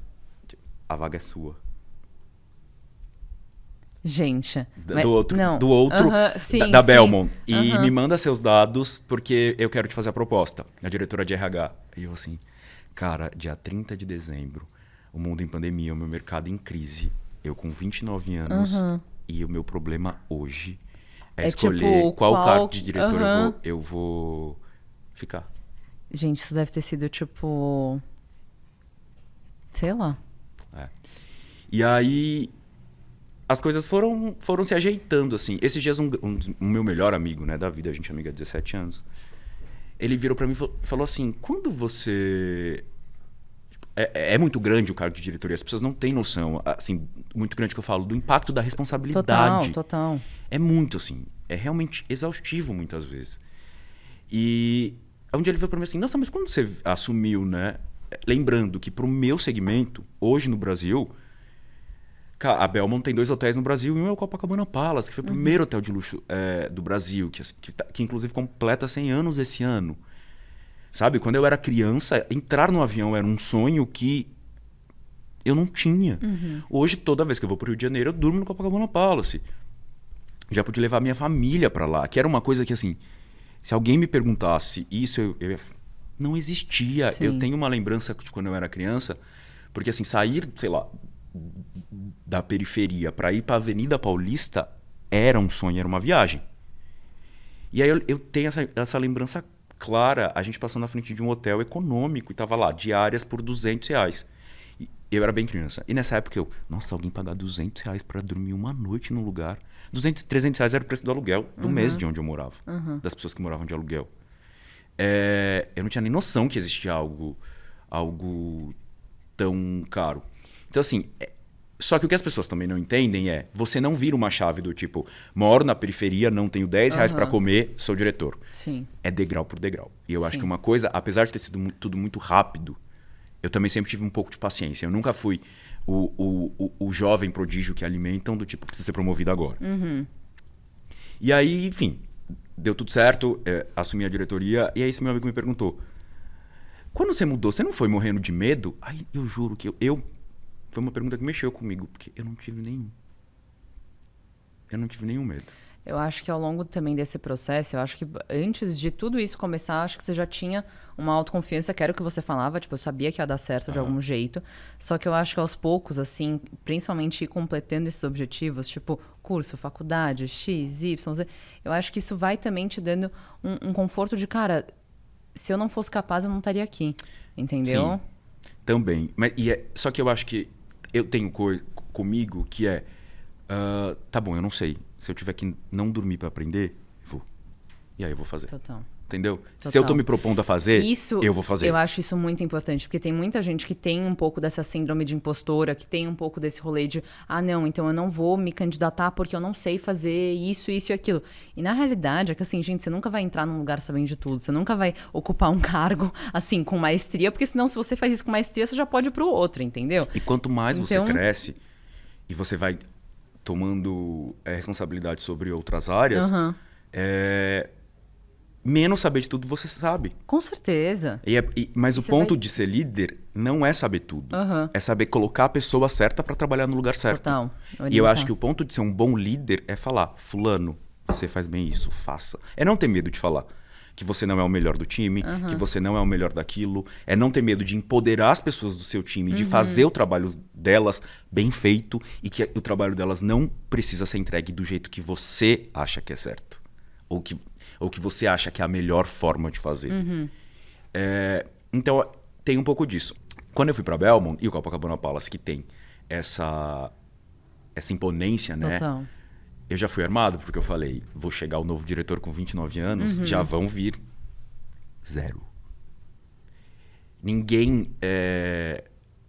A vaga é sua. Gente. Do outro. Da Belmont. E me manda seus dados, porque eu quero te fazer a proposta. A diretora de RH. E eu assim... Cara, dia 30 de dezembro, o mundo em pandemia, o meu mercado em crise. Eu com 29 anos. E o meu problema hoje... É escolher tipo, qual cargo de diretor eu vou ficar. Gente, isso deve ter sido, tipo... Sei lá. E aí, as coisas foram se ajeitando, assim. Esses dias, um meu melhor amigo, né, da vida, a gente é amiga há 17 anos, ele virou pra mim e falou assim, quando você... É muito grande o cargo de diretoria, as pessoas não têm noção, assim, muito grande que eu falo, do impacto da responsabilidade. Total. É muito, assim, é realmente exaustivo muitas vezes. E um dia ele veio pra mim assim, nossa, mas quando você assumiu, né? Lembrando que pro meu segmento, hoje no Brasil, a Belmont tem 2 hotéis no Brasil e um é o Copacabana Palace, que foi o primeiro hotel de luxo do Brasil, que inclusive completa 100 anos esse ano. Sabe, quando eu era criança, entrar no avião era um sonho que eu não tinha. Hoje, toda vez que eu vou pro Rio de Janeiro, eu durmo no Copacabana Palace. Já pude levar minha família pra lá, que era uma coisa que, assim, se alguém me perguntasse isso, não existia. Sim. Eu tenho uma lembrança de quando eu era criança, porque, assim, sair, sei lá, da periferia pra ir pra Avenida Paulista era um sonho, era uma viagem. E aí eu tenho essa lembrança clara, a gente passou na frente de um hotel econômico e tava lá, diárias por R$200. E eu era bem criança. E nessa época nossa, alguém pagar R$200 pra dormir uma noite num lugar. R$300 era o preço do aluguel do mês de onde eu morava. Das pessoas que moravam de aluguel. Eu não tinha nem noção que existia algo tão caro. Então, assim, só que o que as pessoas também não entendem você não vira uma chave do tipo, moro na periferia, não tenho R$10 pra comer, sou diretor. Sim. É degrau por degrau. E eu acho que uma coisa, apesar de ter sido tudo muito rápido, eu também sempre tive um pouco de paciência. Eu nunca fui o jovem prodígio que alimentam do tipo, precisa ser promovido agora. E aí, enfim, deu tudo certo, assumi a diretoria, e aí esse meu amigo me perguntou, quando você mudou, você não foi morrendo de medo? Aí eu juro que foi uma pergunta que mexeu comigo, porque eu não tive nenhum. Eu não tive nenhum medo. Eu acho que ao longo também desse processo, eu acho que antes de tudo isso começar, acho que você já tinha uma autoconfiança, que era o que você falava, tipo, eu sabia que ia dar certo de algum jeito. Só que eu acho que aos poucos, assim, principalmente ir completando esses objetivos, tipo, curso, faculdade, X, Y, Z, eu acho que isso vai também te dando um conforto de, cara, se eu não fosse capaz, eu não estaria aqui. Entendeu? Sim, também. Mas, só que eu acho que eu tenho comigo que tá bom, eu não sei. Se eu tiver que não dormir pra aprender, vou. E aí eu vou fazer. Total. Entendeu? Total. Se eu tô me propondo a fazer, eu vou fazer. Eu acho isso muito importante, porque tem muita gente que tem um pouco dessa síndrome de impostora, que tem um pouco desse rolê de, não, então eu não vou me candidatar porque eu não sei fazer isso, isso e aquilo. E na realidade é que, assim, gente, você nunca vai entrar num lugar sabendo de tudo, você nunca vai ocupar um cargo, assim, com maestria, porque senão se você faz isso com maestria, você já pode ir pro outro, entendeu? E quanto mais você cresce e você vai tomando responsabilidade sobre outras áreas, menos saber de tudo você sabe. Com certeza. Mas o ponto de ser líder não é saber tudo. É saber colocar a pessoa certa para trabalhar no lugar certo. Total. E eu acho que o ponto de ser um bom líder é falar, fulano, você faz bem isso, faça. É não ter medo de falar que você não é o melhor do time, que você não é o melhor daquilo. É não ter medo de empoderar as pessoas do seu time, de fazer o trabalho delas bem feito e que o trabalho delas não precisa ser entregue do jeito que você acha que é certo. Ou que você acha que é a melhor forma de fazer. Então, tem um pouco disso. Quando eu fui para Belmont e o Copacabana Palace, que tem essa imponência, né? Total. Eu já fui armado, porque eu falei, vou chegar o novo diretor com 29 anos, já vão vir 0. Ninguém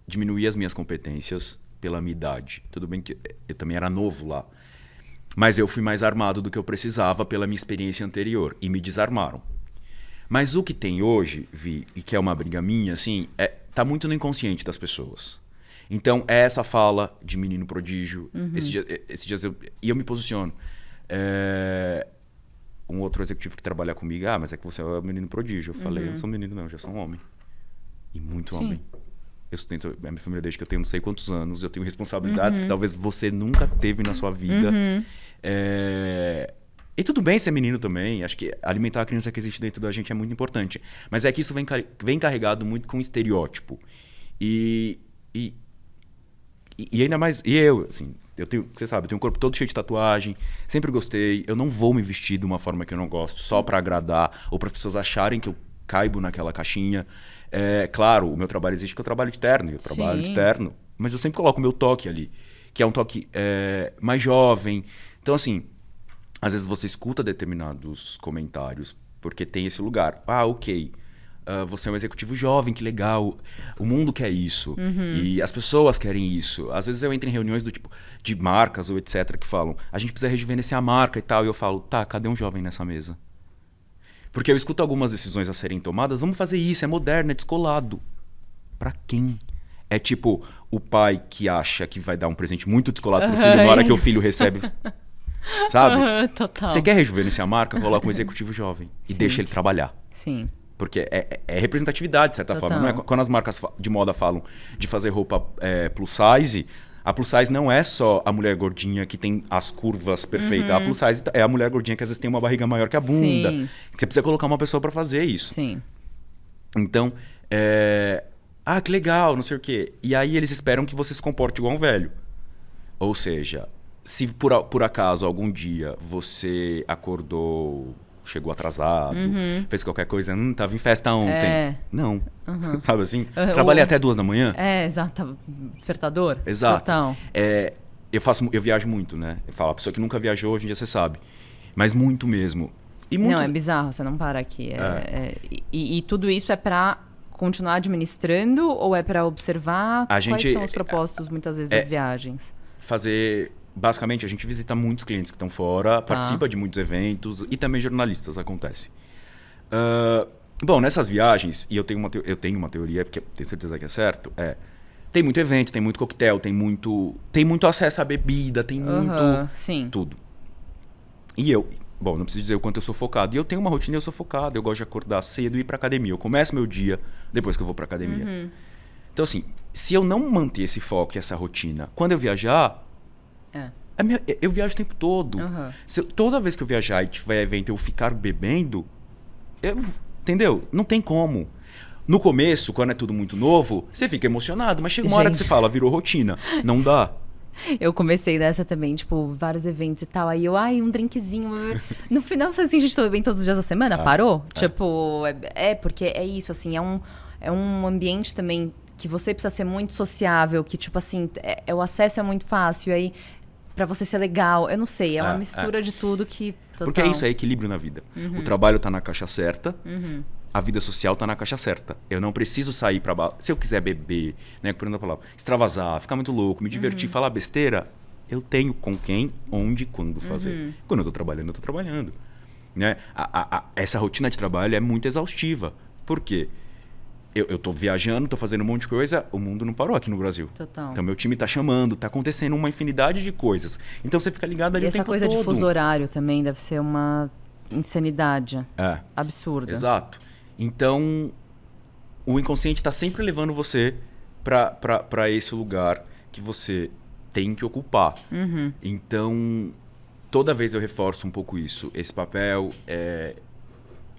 diminuía as minhas competências pela minha idade. Tudo bem que eu também era novo lá. Mas eu fui mais armado do que eu precisava pela minha experiência anterior. E me desarmaram. Mas o que tem hoje, Vi, e que é uma briga minha, assim, tá muito no inconsciente das pessoas. Então, é essa fala de menino prodígio. Esses dias eu me posiciono. Um outro executivo que trabalha comigo, mas é que você é um menino prodígio. Eu falei, eu não sou menino não, eu já sou um homem. E muito homem. Eu sustento a minha família desde que eu tenho não sei quantos anos. Eu tenho responsabilidades que talvez você nunca teve na sua vida. E tudo bem ser menino também. Acho que alimentar a criança que existe dentro da gente é muito importante. Mas é que isso vem carregado muito com estereótipo. E ainda mais... E eu, assim... Você sabe, eu tenho um corpo todo cheio de tatuagem. Sempre gostei. Eu não vou me vestir de uma forma que eu não gosto. Só pra agradar. Ou para as pessoas acharem que eu caibo naquela caixinha. Claro, o meu trabalho existe porque eu trabalho de terno, e eu trabalho de terno, mas eu sempre coloco o meu toque ali, que é um toque mais jovem. Então, assim, às vezes você escuta determinados comentários porque tem esse lugar. Ah, ok. Você é um executivo jovem, que legal. O mundo quer isso. E as pessoas querem isso. Às vezes eu entro em reuniões do tipo de marcas ou etc. que falam, a gente precisa rejuvenescer a marca e tal. E eu falo, tá, cadê um jovem nessa mesa? Porque eu escuto algumas decisões a serem tomadas, vamos fazer isso, é moderno, é descolado. Pra quem? É tipo o pai que acha que vai dar um presente muito descolado pro filho na hora que o filho recebe. Sabe? Total. Você quer rejuvenescer a marca, coloca um exíecutivo jovem e deixa ele trabalhar. Sim. Porque é representatividade, de certa forma. Não é, quando as marcas de moda falam de fazer roupa plus size, a plus size não é só a mulher gordinha que tem as curvas perfeitas. A plus size é a mulher gordinha que às vezes tem uma barriga maior que a bunda. Sim. Você precisa colocar uma pessoa para fazer isso. Sim. Então, que legal, não sei o quê. E aí eles esperam que você se comporte igual um velho. Ou seja, se por acaso algum dia você acordou, chegou atrasado, fez qualquer coisa, tava em festa ontem. Não. Sabe assim? Trabalhei até 2 da manhã. Exato. Despertador. Exato. Total. Eu viajo muito, né? Eu falo, a pessoa que nunca viajou, hoje em dia você sabe. Mas muito mesmo. E muito... Não, é bizarro, você não para aqui. E tudo isso é pra continuar administrando ou é pra observar quais são os propósitos, muitas vezes, das viagens? Basicamente, a gente visita muitos clientes que estão fora, participa de muitos eventos e também jornalistas, acontece. Bom, nessas viagens, e eu tenho uma teoria, porque tenho certeza que é certo, tem muito evento, tem muito coquetel, tem muito acesso à bebida, tem muito sim. tudo. E bom, não preciso dizer o quanto eu sou focado. E eu tenho uma rotina, eu sou focado, eu gosto de acordar cedo e ir pra academia. Eu começo meu dia depois que eu vou pra academia. Então, assim, se eu não manter esse foco e essa rotina, quando eu viajar... eu viajo o tempo todo. Toda vez que eu viajar e tiver evento eu ficar bebendo, entendeu? Não tem como. No começo, quando é tudo muito novo, você fica emocionado, mas chega uma hora que você fala, virou rotina. Não dá. Eu comecei dessa também, tipo, vários eventos e tal. Aí um drinkzinho. No final, eu falei assim, gente, tô bebendo todos os dias da semana? Parou? Tipo, porque é isso, assim, é um ambiente também que você precisa ser muito sociável, que, tipo assim, o acesso é muito fácil, aí... Pra você ser legal, eu não sei, é uma mistura de tudo que... Total. Porque é isso, é equilíbrio na vida. O trabalho tá na caixa certa, a vida social tá na caixa certa. Eu não preciso sair pra baixo. Se eu quiser beber, né, por exemplo, a palavra, extravasar, ficar muito louco, me divertir, falar besteira, eu tenho com quem, onde, quando fazer. Quando eu tô trabalhando. Né? Essa rotina de trabalho é muito exaustiva. Por quê? Eu tô viajando, tô fazendo um monte de coisa, o mundo não parou aqui no Brasil. Total. Então meu time tá chamando, tá acontecendo uma infinidade de coisas. Então você fica ligado ali o tempo todo. E essa coisa de fuso horário também deve ser uma insanidade. Absurda. Exato. Então o inconsciente tá sempre levando você pra esse lugar que você tem que ocupar. Então toda vez eu reforço um pouco isso. Esse papel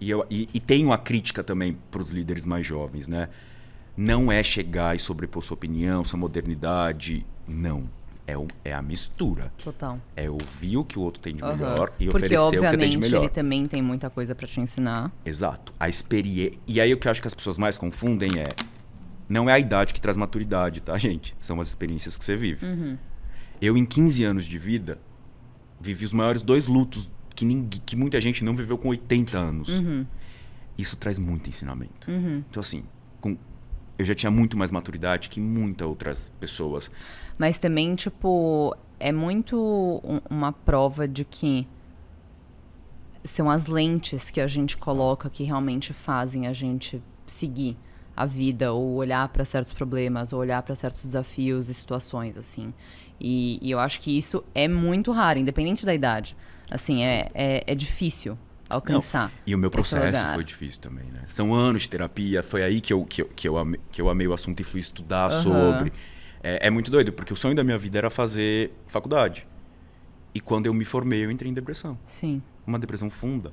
E tem uma crítica também para os líderes mais jovens, né? Não é chegar e sobrepor sua opinião, sua modernidade. Não. É a mistura. Total. É ouvir o que o outro tem de melhor e porque, oferecer o que você tem de melhor. Porque, obviamente, ele também tem muita coisa para te ensinar. Exato. A experiência... E aí o que eu acho que as pessoas mais confundem não é a idade que traz maturidade, tá, gente? São as experiências que você vive. Eu, em 15 anos de vida, vivi os maiores 2 lutos que muita gente não viveu com 80 anos. Isso traz muito ensinamento. Então, assim, eu já tinha muito mais maturidade que muitas outras pessoas. Mas também, tipo, é muito uma prova de que são as lentes que a gente coloca que realmente fazem a gente seguir a vida, ou olhar para certos problemas, ou olhar para certos desafios e situações, assim. E eu acho que isso é muito raro, independente da idade. Assim, é difícil alcançar. Não. E o meu processo foi difícil também, né? São anos de terapia, foi aí que eu amei o assunto e fui estudar sobre. É muito doido, porque o sonho da minha vida era fazer faculdade. E quando eu me formei, eu entrei em depressão. Sim. Uma depressão funda.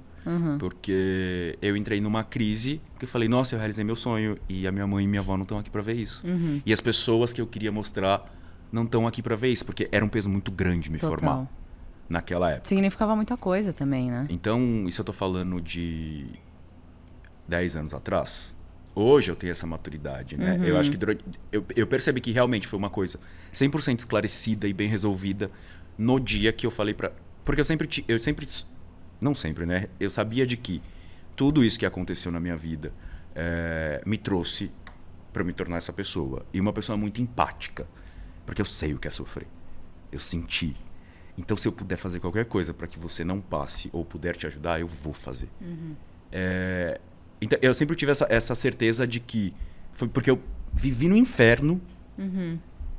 Porque eu entrei numa crise que eu falei, nossa, eu realizei meu sonho e a minha mãe e minha avó não estão aqui para ver isso. E as pessoas que eu queria mostrar não estão aqui para ver isso, porque era um peso muito grande me formar. Naquela época. Significava muita coisa também, né? Então, isso eu tô falando de 10 anos atrás. Hoje eu tenho essa maturidade, né? Eu acho que eu percebi que realmente foi uma coisa 100% esclarecida e bem resolvida no dia que eu falei pra... Porque eu sempre... Não sempre, né? Eu sabia de que tudo isso que aconteceu na minha vida me trouxe para me tornar essa pessoa. E uma pessoa muito empática. Porque eu sei o que é sofrer. Eu senti. Então, se eu puder fazer qualquer coisa para que você não passe ou puder te ajudar, eu vou fazer. Então, eu sempre tive essa certeza de que foi porque eu vivi no inferno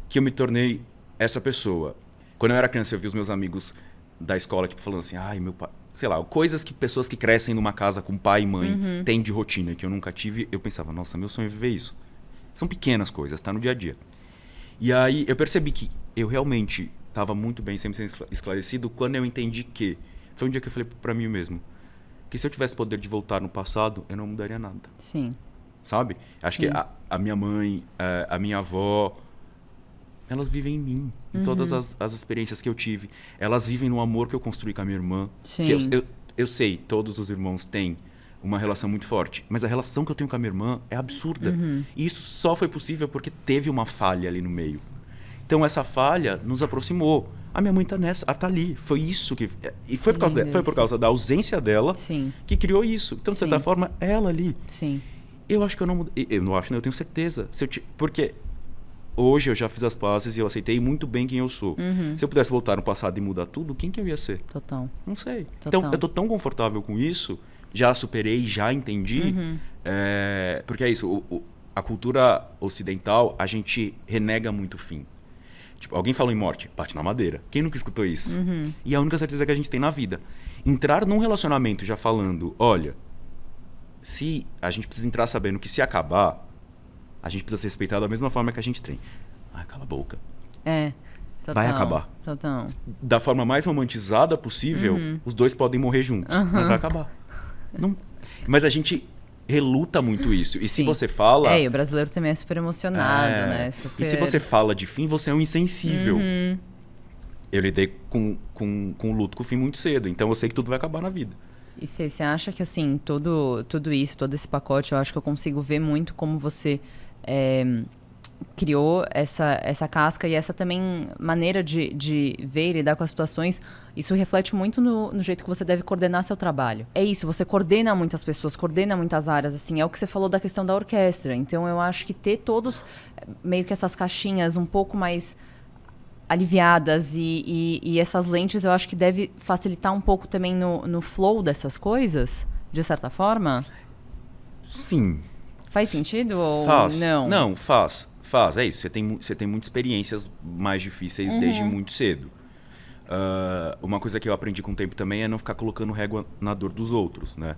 que eu me tornei essa pessoa. Quando eu era criança, eu vi os meus amigos da escola tipo, falando assim, ai, meu pai... Sei lá, coisas que pessoas que crescem numa casa com pai e mãe têm de rotina, que eu nunca tive. Eu pensava, nossa, meu sonho é viver isso. São pequenas coisas, tá no dia a dia. E aí eu percebi que eu realmente estava muito bem, sempre sendo esclarecido, quando eu entendi que... Foi um dia que eu falei pra mim mesmo, que se eu tivesse poder de voltar no passado, eu não mudaria nada. Sim. Sabe? Acho que a minha mãe, a minha avó, elas vivem em mim, em todas as experiências que eu tive. Elas vivem no amor que eu construí com a minha irmã. Sim. Que eu sei, todos os irmãos têm uma relação muito forte, mas a relação que eu tenho com a minha irmã é absurda. E isso só foi possível porque teve uma falha ali no meio. Então essa falha nos aproximou. A minha mãe tá nessa, tá ali. Foi isso que... E foi por causa da ausência dela que criou isso. Então, de certa forma, ela ali. Sim. Eu acho que eu não... Eu não acho, não, eu tenho certeza. Porque hoje eu já fiz as pazes e eu aceitei muito bem quem eu sou. Se eu pudesse voltar no passado e mudar tudo, quem que eu ia ser? Total. Não sei. Total. Então, eu tô tão confortável com isso, já superei, já entendi. Porque é isso, a cultura ocidental, a gente renega muito o fim. Tipo, alguém falou em morte, bate na madeira. Quem nunca escutou isso? E a única certeza que a gente tem na vida. Entrar num relacionamento já falando, olha, se a gente precisa entrar sabendo que se acabar, a gente precisa ser respeitado da mesma forma que a gente tem. Ai, cala a boca. Total. Vai acabar. Total. Da forma mais romantizada possível, os dois podem morrer juntos, mas vai acabar. Não. Mas a gente reluta muito isso. E se você fala... E o brasileiro também é super emocionado, né? Super... E se você fala de fim, você é um insensível. Eu lidei com o luto com o fim muito cedo, então eu sei que tudo vai acabar na vida. E Fê, você acha que assim, tudo isso, todo esse pacote, eu acho que eu consigo ver muito como você criou essa casca e essa também maneira de ver e lidar com as situações. Isso reflete muito no jeito que você deve coordenar seu trabalho. É isso, você coordena muitas pessoas, coordena muitas áreas, assim, é o que você falou da questão da orquestra. Então eu acho que ter todos meio que essas caixinhas um pouco mais aliviadas e essas lentes, eu acho que deve facilitar um pouco também no flow dessas coisas, de certa forma? Sim. Faz sentido ou faz. não? Não, faz. É isso. Você tem muitas experiências mais difíceis desde muito cedo. Uma coisa que eu aprendi com o tempo também é não ficar colocando régua na dor dos outros, né?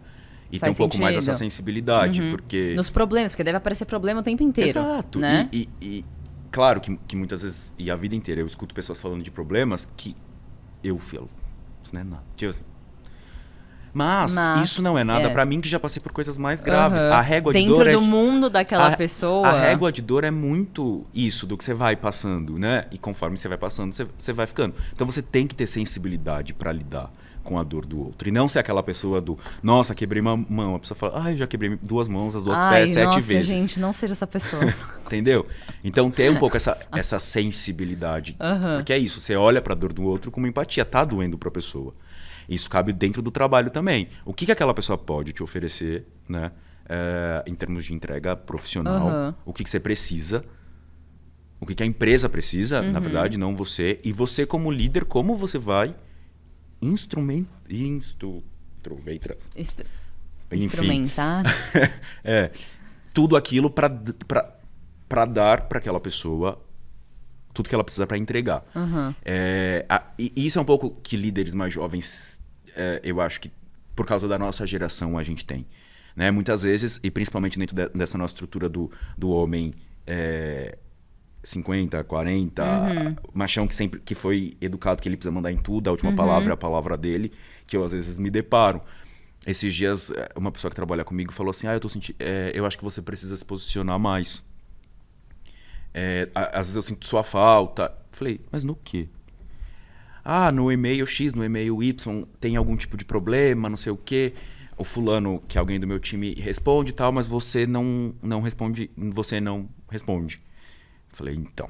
E ter um pouco mais essa sensibilidade, porque... Nos problemas, porque deve aparecer problema o tempo inteiro. Exato. Né? E claro que muitas vezes, e a vida inteira, eu escuto pessoas falando de problemas que eu falo, isso não é nada. Tipo assim, mas isso não é nada pra mim, que já passei por coisas mais graves. A régua de dor dentro do mundo daquela pessoa. A régua de dor é muito isso, do que você vai passando, né? E conforme você vai passando, você vai ficando. Então você tem que ter sensibilidade pra lidar com a dor do outro. E não ser aquela pessoa do, nossa, quebrei uma mão. A pessoa fala, eu já quebrei 2 mãos, as 2 pés 7 vezes. Gente, não seja essa pessoa. Entendeu? Então ter um pouco essa sensibilidade. Porque é isso, você olha pra dor do outro com uma empatia, tá doendo pra pessoa. Isso cabe dentro do trabalho também. O que aquela pessoa pode te oferecer, né? Em termos de entrega profissional, o que você precisa, o que a empresa precisa, na verdade, não você. E você como líder, como você vai instrumentar tudo aquilo para dar para aquela pessoa tudo que ela precisa para entregar. E isso é um pouco que líderes mais jovens, eu acho que por causa da nossa geração a gente tem, né? Muitas vezes, e principalmente dentro dessa nossa estrutura do homem 50, 40, machão que foi educado que ele precisa mandar em tudo, a última palavra é a palavra dele, que eu às vezes me deparo. Esses dias, uma pessoa que trabalha comigo falou assim, eu acho que você precisa se posicionar mais. Às vezes eu sinto sua falta. Falei, mas no quê? No e-mail X, no e-mail Y, tem algum tipo de problema, não sei o quê. o fulano, que é alguém do meu time, responde e tal, mas você não responde, você não responde. Eu falei, então,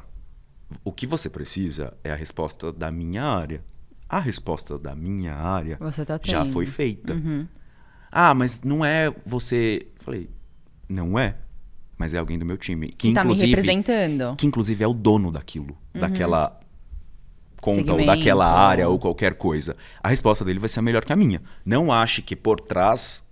o que você precisa é a resposta da minha área. A resposta da minha área Você tá já tendo. foi feita. Ah, mas não é você... Eu falei, não é, mas é alguém do meu time. Que tá me representando. Que inclusive é o dono daquilo, daquela conta ou Segmento. daquela área ou qualquer coisa. A resposta dele vai ser melhor que a minha. Não ache que por trás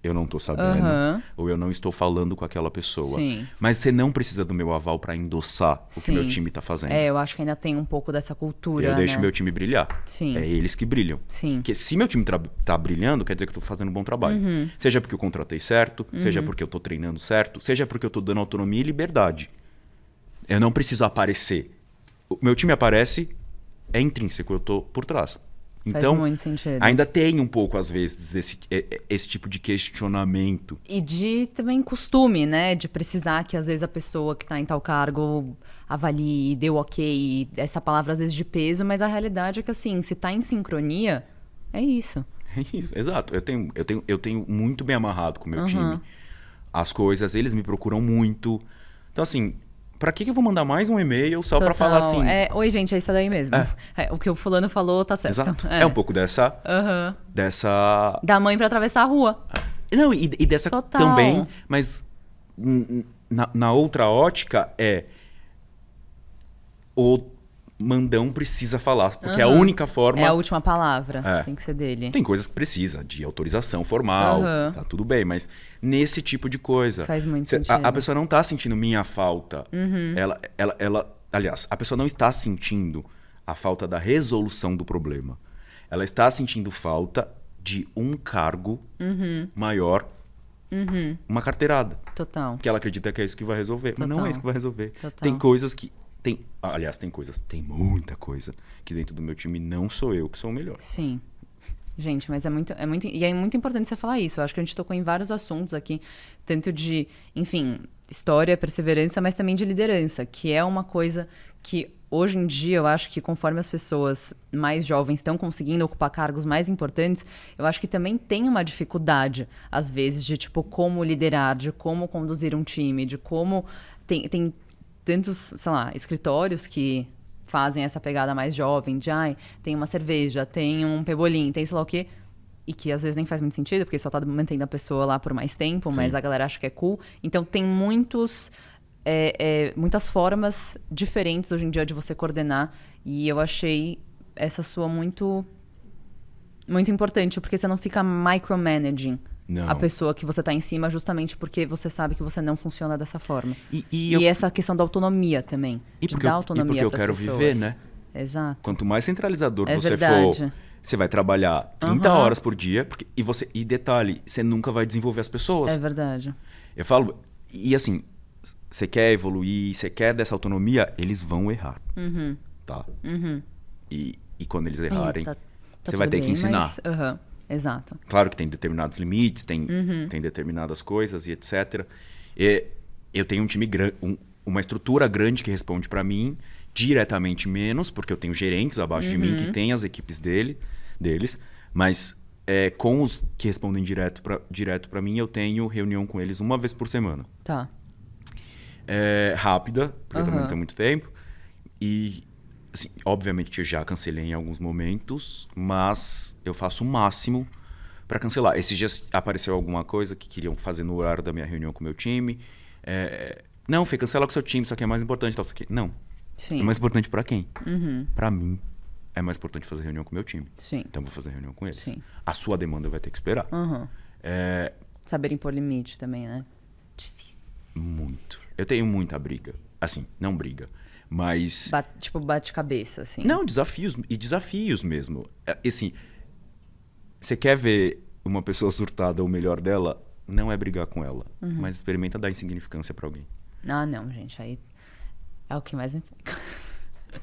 eu não tô sabendo ou eu não estou falando com aquela pessoa. Sim. Mas você não precisa do meu aval para endossar o que meu time tá fazendo. Eu acho que ainda tem um pouco dessa cultura, Eu deixo né? meu time brilhar. Sim. É eles que brilham. Sim. Porque se meu time tá brilhando, quer dizer que eu tô fazendo um bom trabalho. Seja porque eu contratei certo, seja porque eu tô treinando certo, seja porque eu tô dando autonomia e liberdade. Eu não preciso aparecer. O meu time aparece, é intrínseco, eu tô por trás. Então, muito sentido. ainda tem um pouco, às vezes, esse tipo de questionamento. E de também costume, né? De precisar que às vezes a pessoa que tá em tal cargo avalie, dê o ok, essa palavra às vezes de peso, mas a realidade é que assim, se tá em sincronia, é isso. É isso, exato. Eu tenho muito bem amarrado com o meu time. As coisas, eles me procuram muito. Então, assim, pra que eu vou mandar mais um e-mail só pra falar assim? Oi, gente, é isso daí mesmo. O que o fulano falou tá certo. Exato. É um pouco dessa... Da mãe pra atravessar a rua. Não, e dessa também, mas na outra ótica o mandão precisa falar, porque é a única forma... É a última palavra, tem que ser dele. Tem coisas que precisa de autorização formal, tá tudo bem, mas nesse tipo de coisa... Faz muito sentido. A pessoa não tá sentindo minha falta. Aliás, a pessoa não está sentindo a falta da resolução do problema. Ela está sentindo falta de um cargo maior, uma carteirada. Total. Que ela acredita que é isso que vai resolver. Mas não é isso que vai resolver. Total. Tem coisas que... tem muita coisa que dentro do meu time não sou eu que sou o melhor. Sim. Gente, mas é muito importante você falar isso. Eu acho que a gente tocou em vários assuntos aqui, tanto de, enfim, história, perseverança, mas também de liderança, que é uma coisa que hoje em dia eu acho que conforme as pessoas mais jovens estão conseguindo ocupar cargos mais importantes, eu acho que também tem uma dificuldade, às vezes, de tipo, como liderar, de como conduzir um time, de como... Tem tantos, sei lá, escritórios que fazem essa pegada mais jovem, de tem uma cerveja, tem um pebolim, tem sei lá o quê, e que às vezes nem faz muito sentido, porque só tá mantendo a pessoa lá por mais tempo, mas a galera acha que é cool. Então tem muitas formas diferentes hoje em dia de você coordenar, e eu achei essa sua muito, muito importante, porque você não fica micromanaging a pessoa que você tá em cima, justamente porque você sabe que você não funciona dessa forma. E essa questão da autonomia também. De dar autonomia porque eu quero pessoas. viver, né? Exato. Quanto mais centralizador você verdade. for, você vai trabalhar 30 horas por dia, e detalhe, você nunca vai desenvolver as pessoas. É verdade. Eu falo, e assim, você quer evoluir, você quer dessa autonomia, eles vão errar. Tá? E quando eles errarem, você vai ter que ensinar. Mas, exato. Claro que tem determinados limites, tem determinadas coisas e etc. Eu tenho um time grande, uma estrutura grande que responde para mim, diretamente menos, porque eu tenho gerentes abaixo de mim que têm as equipes deles, mas com os que respondem direto para mim, eu tenho reunião com eles uma vez por semana. Tá. Rápida, porque eu também não tenho muito tempo. E, assim, obviamente, eu já cancelei em alguns momentos, mas eu faço o máximo para cancelar. Esses dias apareceu alguma coisa que queriam fazer no horário da minha reunião com o meu time. Não, Fê, cancela com o seu time, isso aqui é mais importante. Tal, isso aqui. Não. Sim. É mais importante para quem? Para mim. É mais importante fazer reunião com o meu time. Sim. Então eu vou fazer reunião com eles. Sim. A sua demanda vai ter que esperar. Saber impor limite também, né? Difícil. Muito. Eu tenho muita briga. Assim, não briga, mas... bate-cabeça, assim. Não, desafios mesmo. Assim, você quer ver uma pessoa surtada o melhor dela? Não é brigar com ela, mas experimenta dar insignificância pra alguém. Ah, não, gente, aí é o que mais me fica.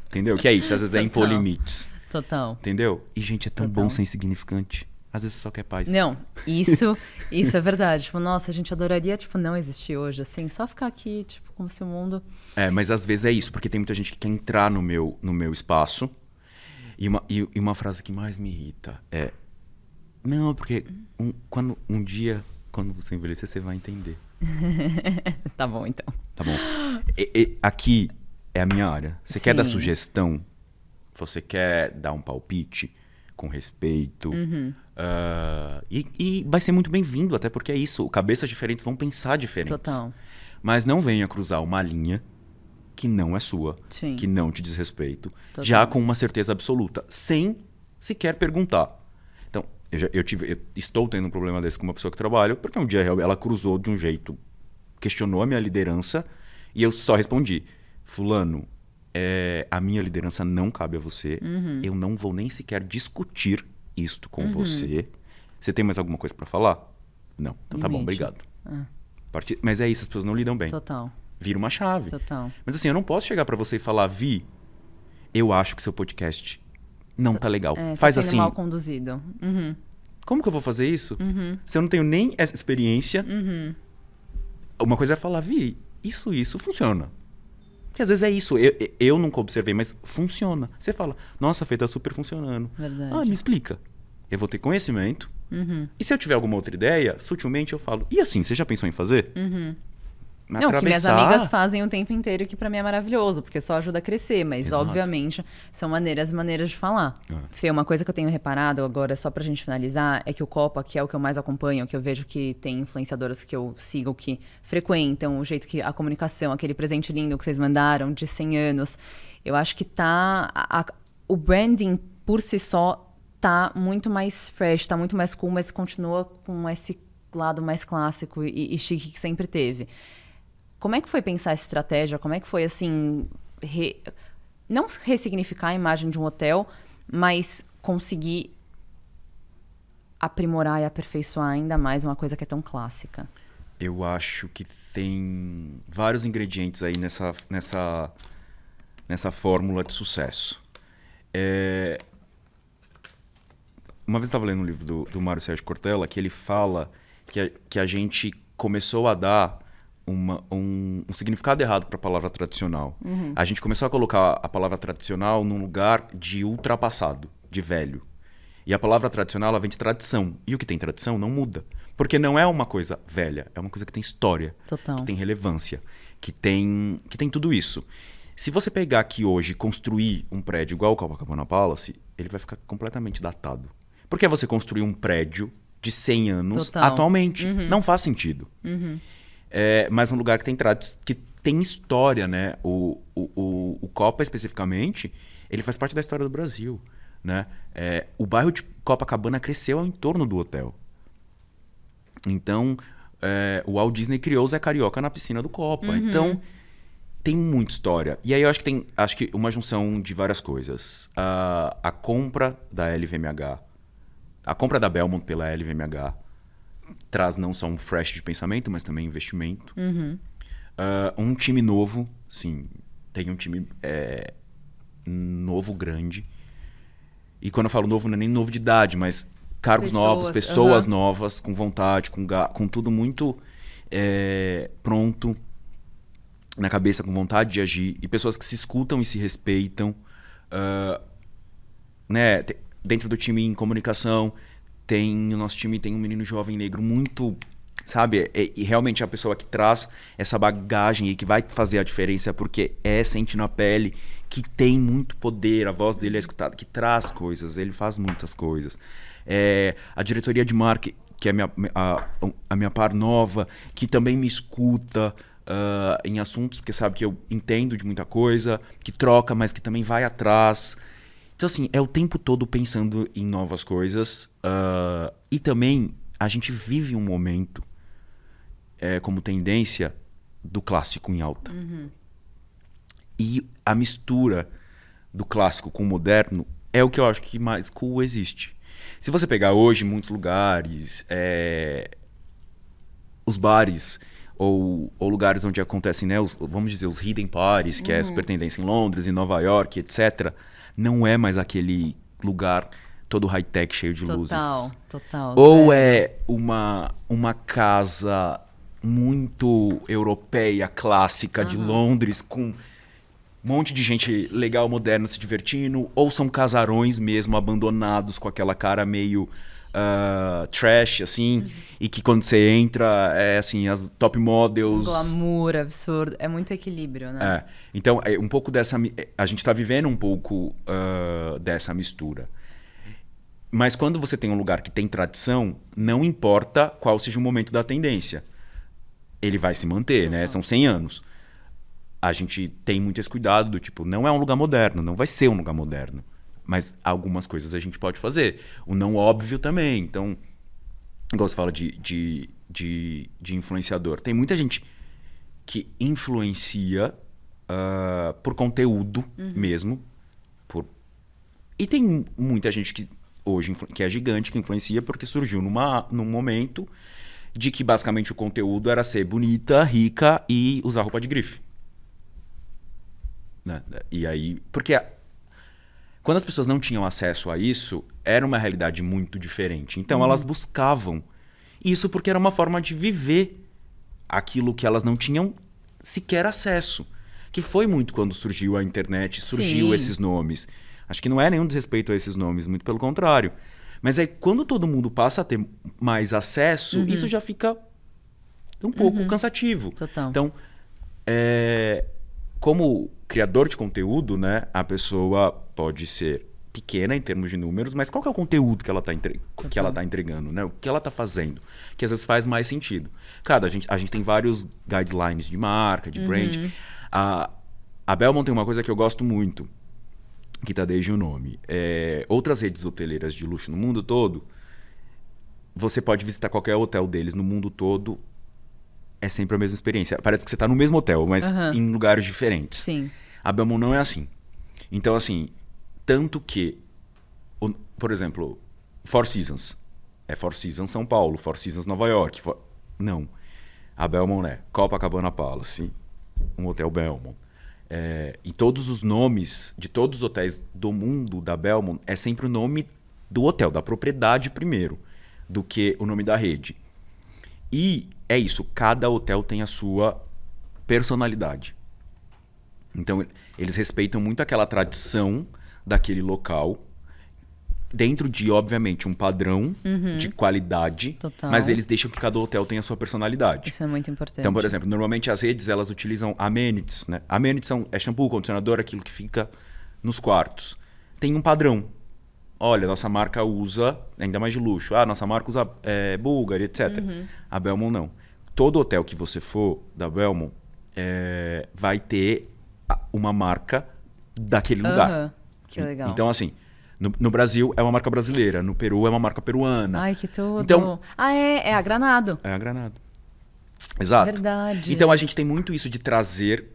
Entendeu? Que é isso, às vezes é impor limites. Total. Entendeu? E, gente, é tão bom ser insignificante. Às vezes só quer paz. Não, isso é verdade. Tipo, nossa, a gente adoraria, tipo, não existir hoje, assim. Só ficar aqui, tipo, como se o mundo... Mas às vezes é isso, porque tem muita gente que quer entrar no meu espaço. E uma frase que mais me irrita é... Não, porque um dia, quando você envelhecer, você vai entender. Tá bom, então. Tá bom. Aqui é a minha área. Você quer dar sugestão? Você quer dar um palpite com respeito? E vai ser muito bem-vindo, até porque é isso. Cabeças diferentes vão pensar diferentes. Total. Mas não venha cruzar uma linha que não é sua, Sim. que não te diz respeito, Total. já com uma certeza absoluta, sem sequer perguntar. Então, eu estou tendo um problema desse com uma pessoa que trabalha, porque um dia ela cruzou de um jeito, questionou a minha liderança, e eu só respondi: fulano, a minha liderança não cabe a você, eu não vou nem sequer discutir isto com você. Você tem mais alguma coisa para falar? Não. Então tá bom, obrigado. Mas é isso, as pessoas não lidam bem. Total. Vira uma chave. Total. Mas assim, eu não posso chegar pra você e falar: Vi, eu acho que seu podcast não tá legal. Faz tá sendo assim. mal conduzido. Como que eu vou fazer isso? Se eu não tenho nem essa experiência, uma coisa é falar: Vi, isso funciona. Que às vezes é isso. Eu nunca observei, mas funciona. Você fala: nossa, Fê, tá super funcionando. Verdade. Me explica. Eu vou ter conhecimento. E se eu tiver alguma outra ideia, sutilmente eu falo: e assim, você já pensou em fazer? Não, que minhas amigas fazem o tempo inteiro, que pra mim é maravilhoso, porque só ajuda a crescer, mas Exato. Obviamente são maneiras e maneiras de falar. Fê, uma coisa que eu tenho reparado agora, só pra gente finalizar, é que o Copa, que é o que eu mais acompanho, que eu vejo que tem influenciadoras que eu sigo, que frequentam, o jeito que a comunicação, aquele presente lindo que vocês mandaram de 100 anos, eu acho que o branding por si só tá muito mais fresh, tá muito mais cool, mas continua com esse lado mais clássico e chique que sempre teve. Como é que foi pensar essa estratégia? Como é que foi, assim, não ressignificar a imagem de um hotel, mas conseguir aprimorar e aperfeiçoar ainda mais uma coisa que é tão clássica? Eu acho que tem vários ingredientes aí nessa fórmula de sucesso. Uma vez eu estava lendo um livro do Mário Sérgio Cortella, que ele fala que a gente começou a dar um significado errado para a palavra tradicional. A gente começou a colocar a palavra tradicional num lugar de ultrapassado, de velho. E a palavra tradicional, ela vem de tradição. E o que tem tradição não muda. Porque não é uma coisa velha, é uma coisa que tem história, Total. que tem relevância, que tem tudo isso. Se você pegar aqui hoje e construir um prédio igual o Copacabana Palace, ele vai ficar completamente datado. Porque você construir um prédio de 100 anos Total. Atualmente. Não faz sentido. Mas um lugar que tem história, né? O Copa, especificamente, ele faz parte da história do Brasil, né? O bairro de Copacabana cresceu ao entorno do hotel. Então, o Walt Disney criou o Zé Carioca na piscina do Copa. Então, tem muita história. E aí eu acho que uma junção de várias coisas. A compra da LVMH, a compra da Belmont pela LVMH, traz não só um fresh de pensamento, mas também investimento. Um time novo, sim, tem um time novo, grande. E quando eu falo novo, não é nem novo de idade, mas cargos novos, pessoas novas, com vontade, com tudo muito pronto na cabeça, com vontade de agir. E pessoas que se escutam e se respeitam. Né? Dentro do time em comunicação, o nosso time tem um menino jovem negro muito, sabe? E realmente é a pessoa que traz essa bagagem e que vai fazer a diferença, porque sente na pele, que tem muito poder, a voz dele é escutada, que traz coisas, ele faz muitas coisas. A diretoria de marketing, que é a minha par nova, que também me escuta em assuntos, porque sabe que eu entendo de muita coisa, que troca, mas que também vai atrás. Então, assim, é o tempo todo pensando em novas coisas. E também a gente vive um momento, como tendência, do clássico em alta. E a mistura do clássico com o moderno é o que eu acho que mais cool existe. Se você pegar hoje, em muitos lugares, os bares ou lugares onde acontecem, né, vamos dizer, os hidden parties, que é super tendência em Londres, em Nova York, etc., não é mais aquele lugar todo high-tech, cheio de luzes. Total. Ou é uma casa muito europeia, clássica, de Londres, com um monte de gente legal, moderna, se divertindo. Ou são casarões mesmo, abandonados, com aquela cara meio trash, assim, e que quando você entra, é assim, as top models... Glamour, absurdo. É muito equilíbrio, né? Então, um pouco dessa... A gente tá vivendo um pouco dessa mistura. Mas quando você tem um lugar que tem tradição, não importa qual seja o momento da tendência. Ele vai se manter, né? São 100 anos. A gente tem muito esse cuidado do tipo, não é um lugar moderno, não vai ser um lugar moderno. Mas algumas coisas a gente pode fazer. O não óbvio também. Então, igual você fala de influenciador. Tem muita gente que influencia por conteúdo mesmo. E tem muita gente que hoje que é gigante, que influencia porque surgiu num momento de que basicamente o conteúdo era ser bonita, rica e usar roupa de grife. Né? E aí... Porque quando as pessoas não tinham acesso a isso, era uma realidade muito diferente. Então elas buscavam isso porque era uma forma de viver aquilo que elas não tinham sequer acesso. Que foi muito quando surgiu a internet, surgiu esses nomes. Acho que não é nenhum desrespeito a esses nomes, muito pelo contrário. Mas aí quando todo mundo passa a ter mais acesso, isso já fica um pouco cansativo. Total. Então, como criador de conteúdo, né, a pessoa pode ser pequena em termos de números, mas qual que é o conteúdo que ela está entregando, né? O que ela está fazendo? Que às vezes faz mais sentido. Cara, a gente tem vários guidelines de marca, de brand. A Belmont tem uma coisa que eu gosto muito, que está desde o nome. Outras redes hoteleiras de luxo no mundo todo, você pode visitar qualquer hotel deles no mundo todo, é sempre a mesma experiência. Parece que você está no mesmo hotel, mas em lugares diferentes. Sim. A Belmont não é assim. Então, assim, tanto que, por exemplo, Four Seasons. É Four Seasons São Paulo, Four Seasons Nova York. Não. A Belmont é Copacabana Palace, um hotel Belmont. E todos os nomes de todos os hotéis do mundo da Belmont é sempre o nome do hotel, da propriedade primeiro, do que o nome da rede. E é isso, cada hotel tem a sua personalidade. Então, eles respeitam muito aquela tradição daquele local, dentro de, obviamente, um padrão de qualidade, Total. mas eles deixam que cada hotel tenha a sua personalidade. Isso é muito importante. Então, por exemplo, normalmente as redes elas utilizam amenities, né? Amenities é shampoo, condicionador, aquilo que fica nos quartos. Tem um padrão. Olha, nossa marca usa, ainda mais de luxo, nossa marca usa Bulgari, etc. A Belmont não. Todo hotel que você for da Belmont vai ter uma marca daquele lugar. Que legal. Então, assim, no Brasil é uma marca brasileira, no Peru é uma marca peruana. Ai, que tudo. Então, é a Granado. É a Granado. Exato. Verdade. Então a gente tem muito isso de trazer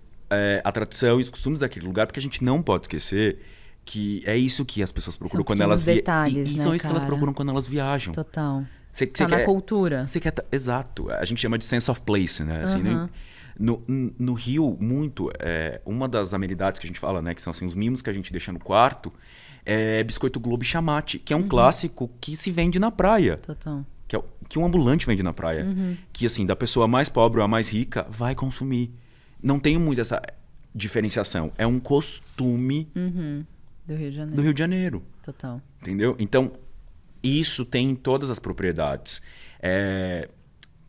a tradição e os costumes daquele lugar, porque a gente não pode esquecer que é isso que as pessoas procuram quando elas detalhes, e né, são isso que elas cara? procuram quando elas viajam. Total. Você Tá na cultura. Exato. A gente chama de sense of place, né? Assim, no Rio, muito, uma das amenidades que a gente fala, né, que são assim, os mimos que a gente deixa no quarto, é biscoito Globo e chamate, que é um clássico que se vende na praia. Total. Que um ambulante vende na praia. Que, assim, da pessoa mais pobre ou a mais rica, vai consumir. Não tem muito essa diferenciação. É um costume Do Rio de Janeiro. do Rio de Janeiro. Total. Entendeu? Então, isso tem em todas as propriedades.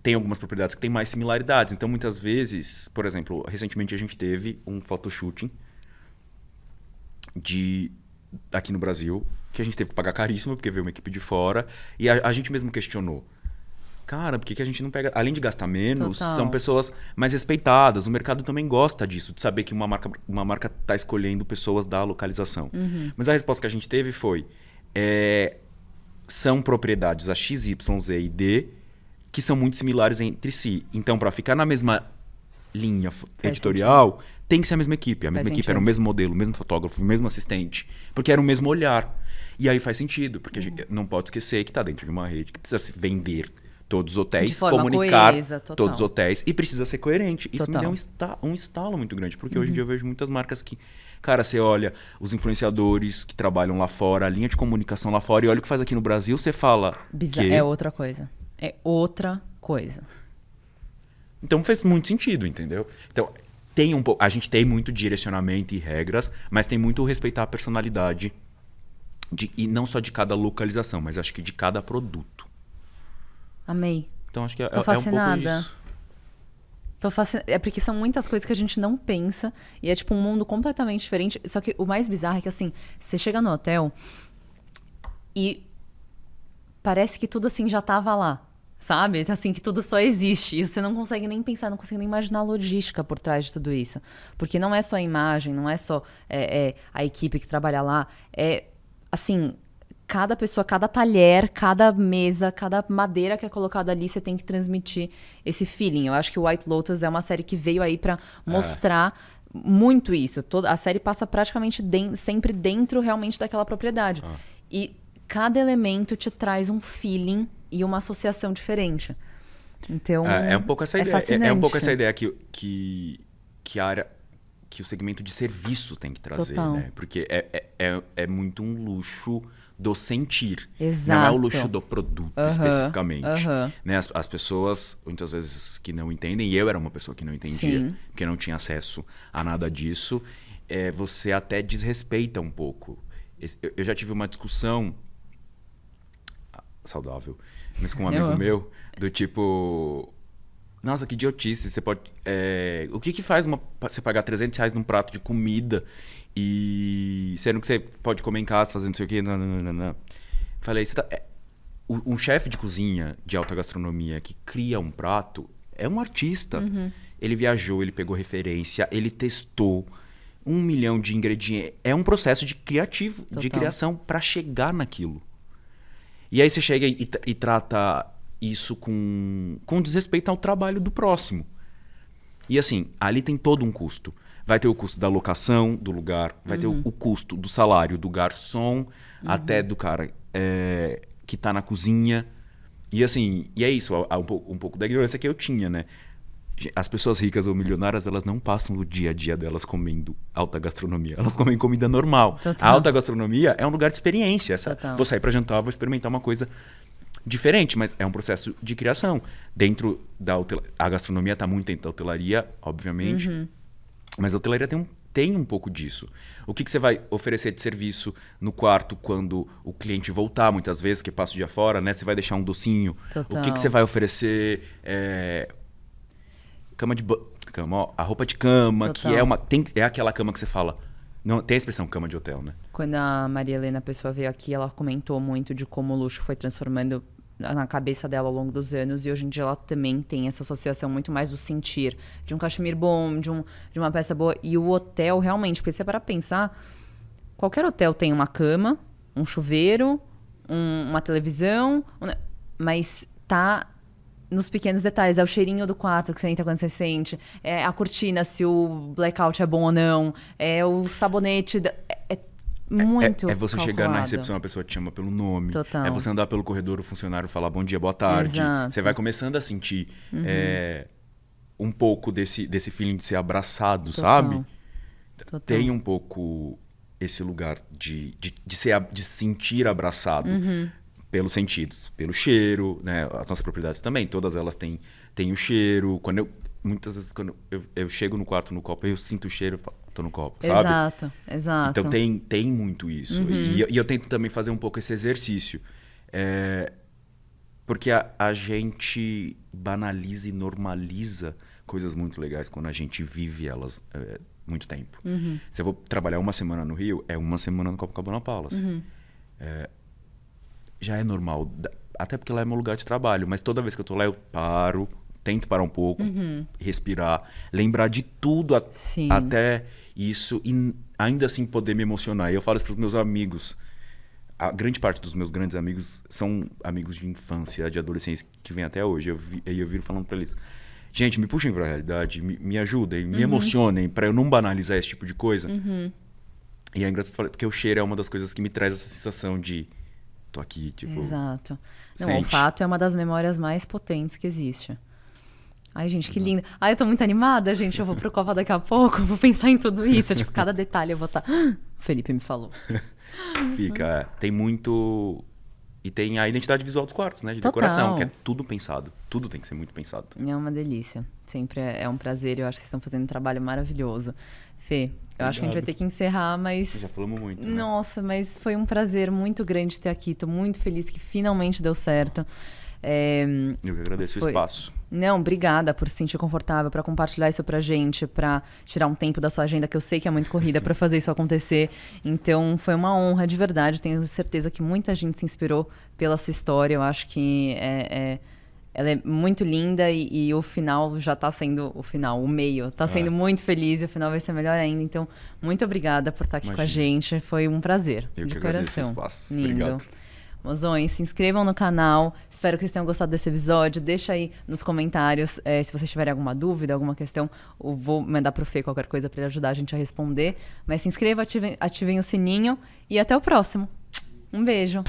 Tem algumas propriedades que têm mais similaridades. Então, muitas vezes, por exemplo, recentemente a gente teve um photoshooting aqui no Brasil, que a gente teve que pagar caríssimo, porque veio uma equipe de fora, e a gente mesmo questionou. Cara, por que a gente não pega... Além de gastar menos, Total. são pessoas mais respeitadas. O mercado também gosta disso, de saber que uma marca está escolhendo pessoas da localização. Mas a resposta que a gente teve foi... são propriedades a X, Y, Z e D que são muito similares entre si. Então, para ficar na mesma linha editorial, tem que ser a mesma equipe. A mesma equipe era o mesmo modelo, o mesmo fotógrafo, o mesmo assistente. Porque era o mesmo olhar. E aí faz sentido, porque a gente não pode esquecer que está dentro de uma rede que precisa se vender todos os hotéis, De forma comunicar coesa, total. todos os hotéis e precisa ser coerente. Isso Total. me deu um estalo muito grande, porque hoje em dia eu vejo muitas marcas que, cara, você olha os influenciadores que trabalham lá fora, a linha de comunicação lá fora, e olha o que faz aqui no Brasil, você fala... Bizarro. É outra coisa. É outra coisa. Então fez muito sentido, entendeu? Então a gente tem muito direcionamento e regras, mas tem muito respeitar a personalidade E não só de cada localização, mas acho que de cada produto. Amei. Então acho que Tô é um pouco fascinada. isso. Tô fascinada. É porque são muitas coisas que a gente não pensa. E é tipo um mundo completamente diferente. Só que o mais bizarro é que assim, você chega no hotel e parece que tudo assim já tava lá. Sabe? Assim, que tudo só existe. E você não consegue nem pensar, não consegue nem imaginar a logística por trás de tudo isso. Porque não é só a imagem, não é só a equipe que trabalha lá. É, assim, cada pessoa, cada talher, cada mesa, cada madeira que é colocada ali, você tem que transmitir esse feeling. Eu acho que o White Lotus é uma série que veio aí pra mostrar muito isso. A série passa praticamente sempre dentro realmente daquela propriedade. E cada elemento te traz um feeling e uma associação diferente. Então, É um pouco essa ideia. fascinante. É um pouco essa ideia que a área, que o segmento de serviço tem que trazer, Total. né? Porque é muito um luxo do sentir. Exato. Não é o luxo do produto, especificamente. aham. Né? As pessoas, muitas vezes, que não entendem, e eu era uma pessoa que não entendia, Sim. porque não tinha acesso a nada disso, você até desrespeita um pouco. Eu já tive uma discussão saudável, mas com um amigo meu, do tipo, nossa, que idiotice, você pode, o que faz você pagar R$300 num prato de comida e sendo que você pode comer em casa fazendo não sei o quê, não. Falei, um chefe de cozinha de alta gastronomia que cria um prato é um artista. Ele viajou, ele pegou referência, ele testou 1 milhão de ingredientes, é um processo de criação para chegar naquilo. E aí você chega e trata isso com desrespeito ao trabalho do próximo. E assim, ali tem todo um custo. Vai ter o custo da locação do lugar, vai ter o custo do salário do garçom, até do cara que tá na cozinha. E assim, e é isso, um pouco da ignorância que eu tinha, né? As pessoas ricas ou milionárias, elas não passam o dia a dia delas comendo alta gastronomia. Elas comem comida normal. Total. A alta gastronomia é um lugar de experiência. Total. Vou sair para jantar, vou experimentar uma coisa diferente, mas é um processo de criação. Dentro da a gastronomia está muito dentro da hotelaria, obviamente. Mas a hotelaria tem um pouco disso. O que você vai oferecer de serviço no quarto quando o cliente voltar, muitas vezes, que passa o dia fora, né? Você vai deixar um docinho. Total. O que você vai oferecer... a roupa de cama, Total. que é aquela cama que você fala. Não, tem a expressão cama de hotel, né? Quando a Maria Helena Pessoa veio aqui, ela comentou muito de como o luxo foi transformando na cabeça dela ao longo dos anos. E hoje em dia ela também tem essa associação muito mais do sentir. De um cachemir bom, de uma peça boa. E o hotel, realmente, porque se você parar pra pensar, qualquer hotel tem uma cama, um chuveiro, uma televisão, mas tá... nos pequenos detalhes, é o cheirinho do quarto que você entra quando você sente, é a cortina, se o blackout é bom ou não, é o sabonete, é muito É você chegar na calculado. recepção, a pessoa te chama pelo nome. Total. É você andar pelo corredor, o funcionário falar bom dia, boa tarde. Exato. Você vai começando a sentir um pouco desse feeling de ser abraçado, Total. sabe? Total. Tem um pouco esse lugar de sentir abraçado. Pelos sentidos, pelo cheiro, né? As nossas propriedades também, todas elas têm o cheiro. Muitas vezes, quando eu chego no quarto, no copo, eu sinto o cheiro, eu falo, tô no copo, sabe? Exato. Então tem muito isso. E eu tento também fazer um pouco esse exercício. Porque a gente banaliza e normaliza coisas muito legais quando a gente vive elas muito tempo. Se eu vou trabalhar uma semana no Rio, é uma semana no Copacabana Palace. Já é normal, até porque lá é meu lugar de trabalho, mas toda vez que eu tô lá eu paro, tento parar um pouco, respirar, lembrar de tudo Sim. até isso e ainda assim poder me emocionar. E eu falo isso pros meus amigos. A grande parte dos meus grandes amigos são amigos de infância, de adolescência, que vêm até hoje. Eu viro falando pra eles, gente, me puxem pra realidade, me ajudem, me emocionem, pra eu não banalizar esse tipo de coisa. E é engraçado porque o cheiro é uma das coisas que me traz essa sensação de tô aqui, tipo... Exato. Não, o sente. olfato é uma das memórias mais potentes que existe. Ai, gente, que lindo. Ai, eu tô muito animada, gente. Eu vou pro Copa daqui a pouco, vou pensar em tudo isso. Tipo, cada detalhe eu vou estar... O Felipe me falou. Tem muito... E tem a identidade visual dos quartos, né? De Total. decoração, que é tudo pensado. Tudo tem que ser muito pensado. É uma delícia. Sempre é um prazer. Eu acho que vocês estão fazendo um trabalho maravilhoso. Fê, eu acho que a gente vai ter que encerrar, mas... Já falamos muito, né? Nossa, mas foi um prazer muito grande ter aqui. Tô muito feliz que finalmente deu certo. Eu que agradeço o espaço. Não, obrigada por se sentir confortável, para compartilhar isso pra gente, para tirar um tempo da sua agenda, que eu sei que é muito corrida, para fazer isso acontecer. Então, foi uma honra, de verdade. Tenho certeza que muita gente se inspirou pela sua história. Eu acho que ela é muito linda e o final já tá sendo o final, o meio. Tá sendo muito feliz e o final vai ser melhor ainda. Então, muito obrigada por estar aqui com a gente. Foi um prazer, eu de que coração. agradeço o espaço. Lindo. Obrigado. Mozões, se inscrevam no canal. Espero que vocês tenham gostado desse episódio. Deixa aí nos comentários se vocês tiverem alguma dúvida, alguma questão. Eu vou mandar pro Fê qualquer coisa para ele ajudar a gente a responder. Mas se inscrevam, ativem o sininho e até o próximo. Um beijo.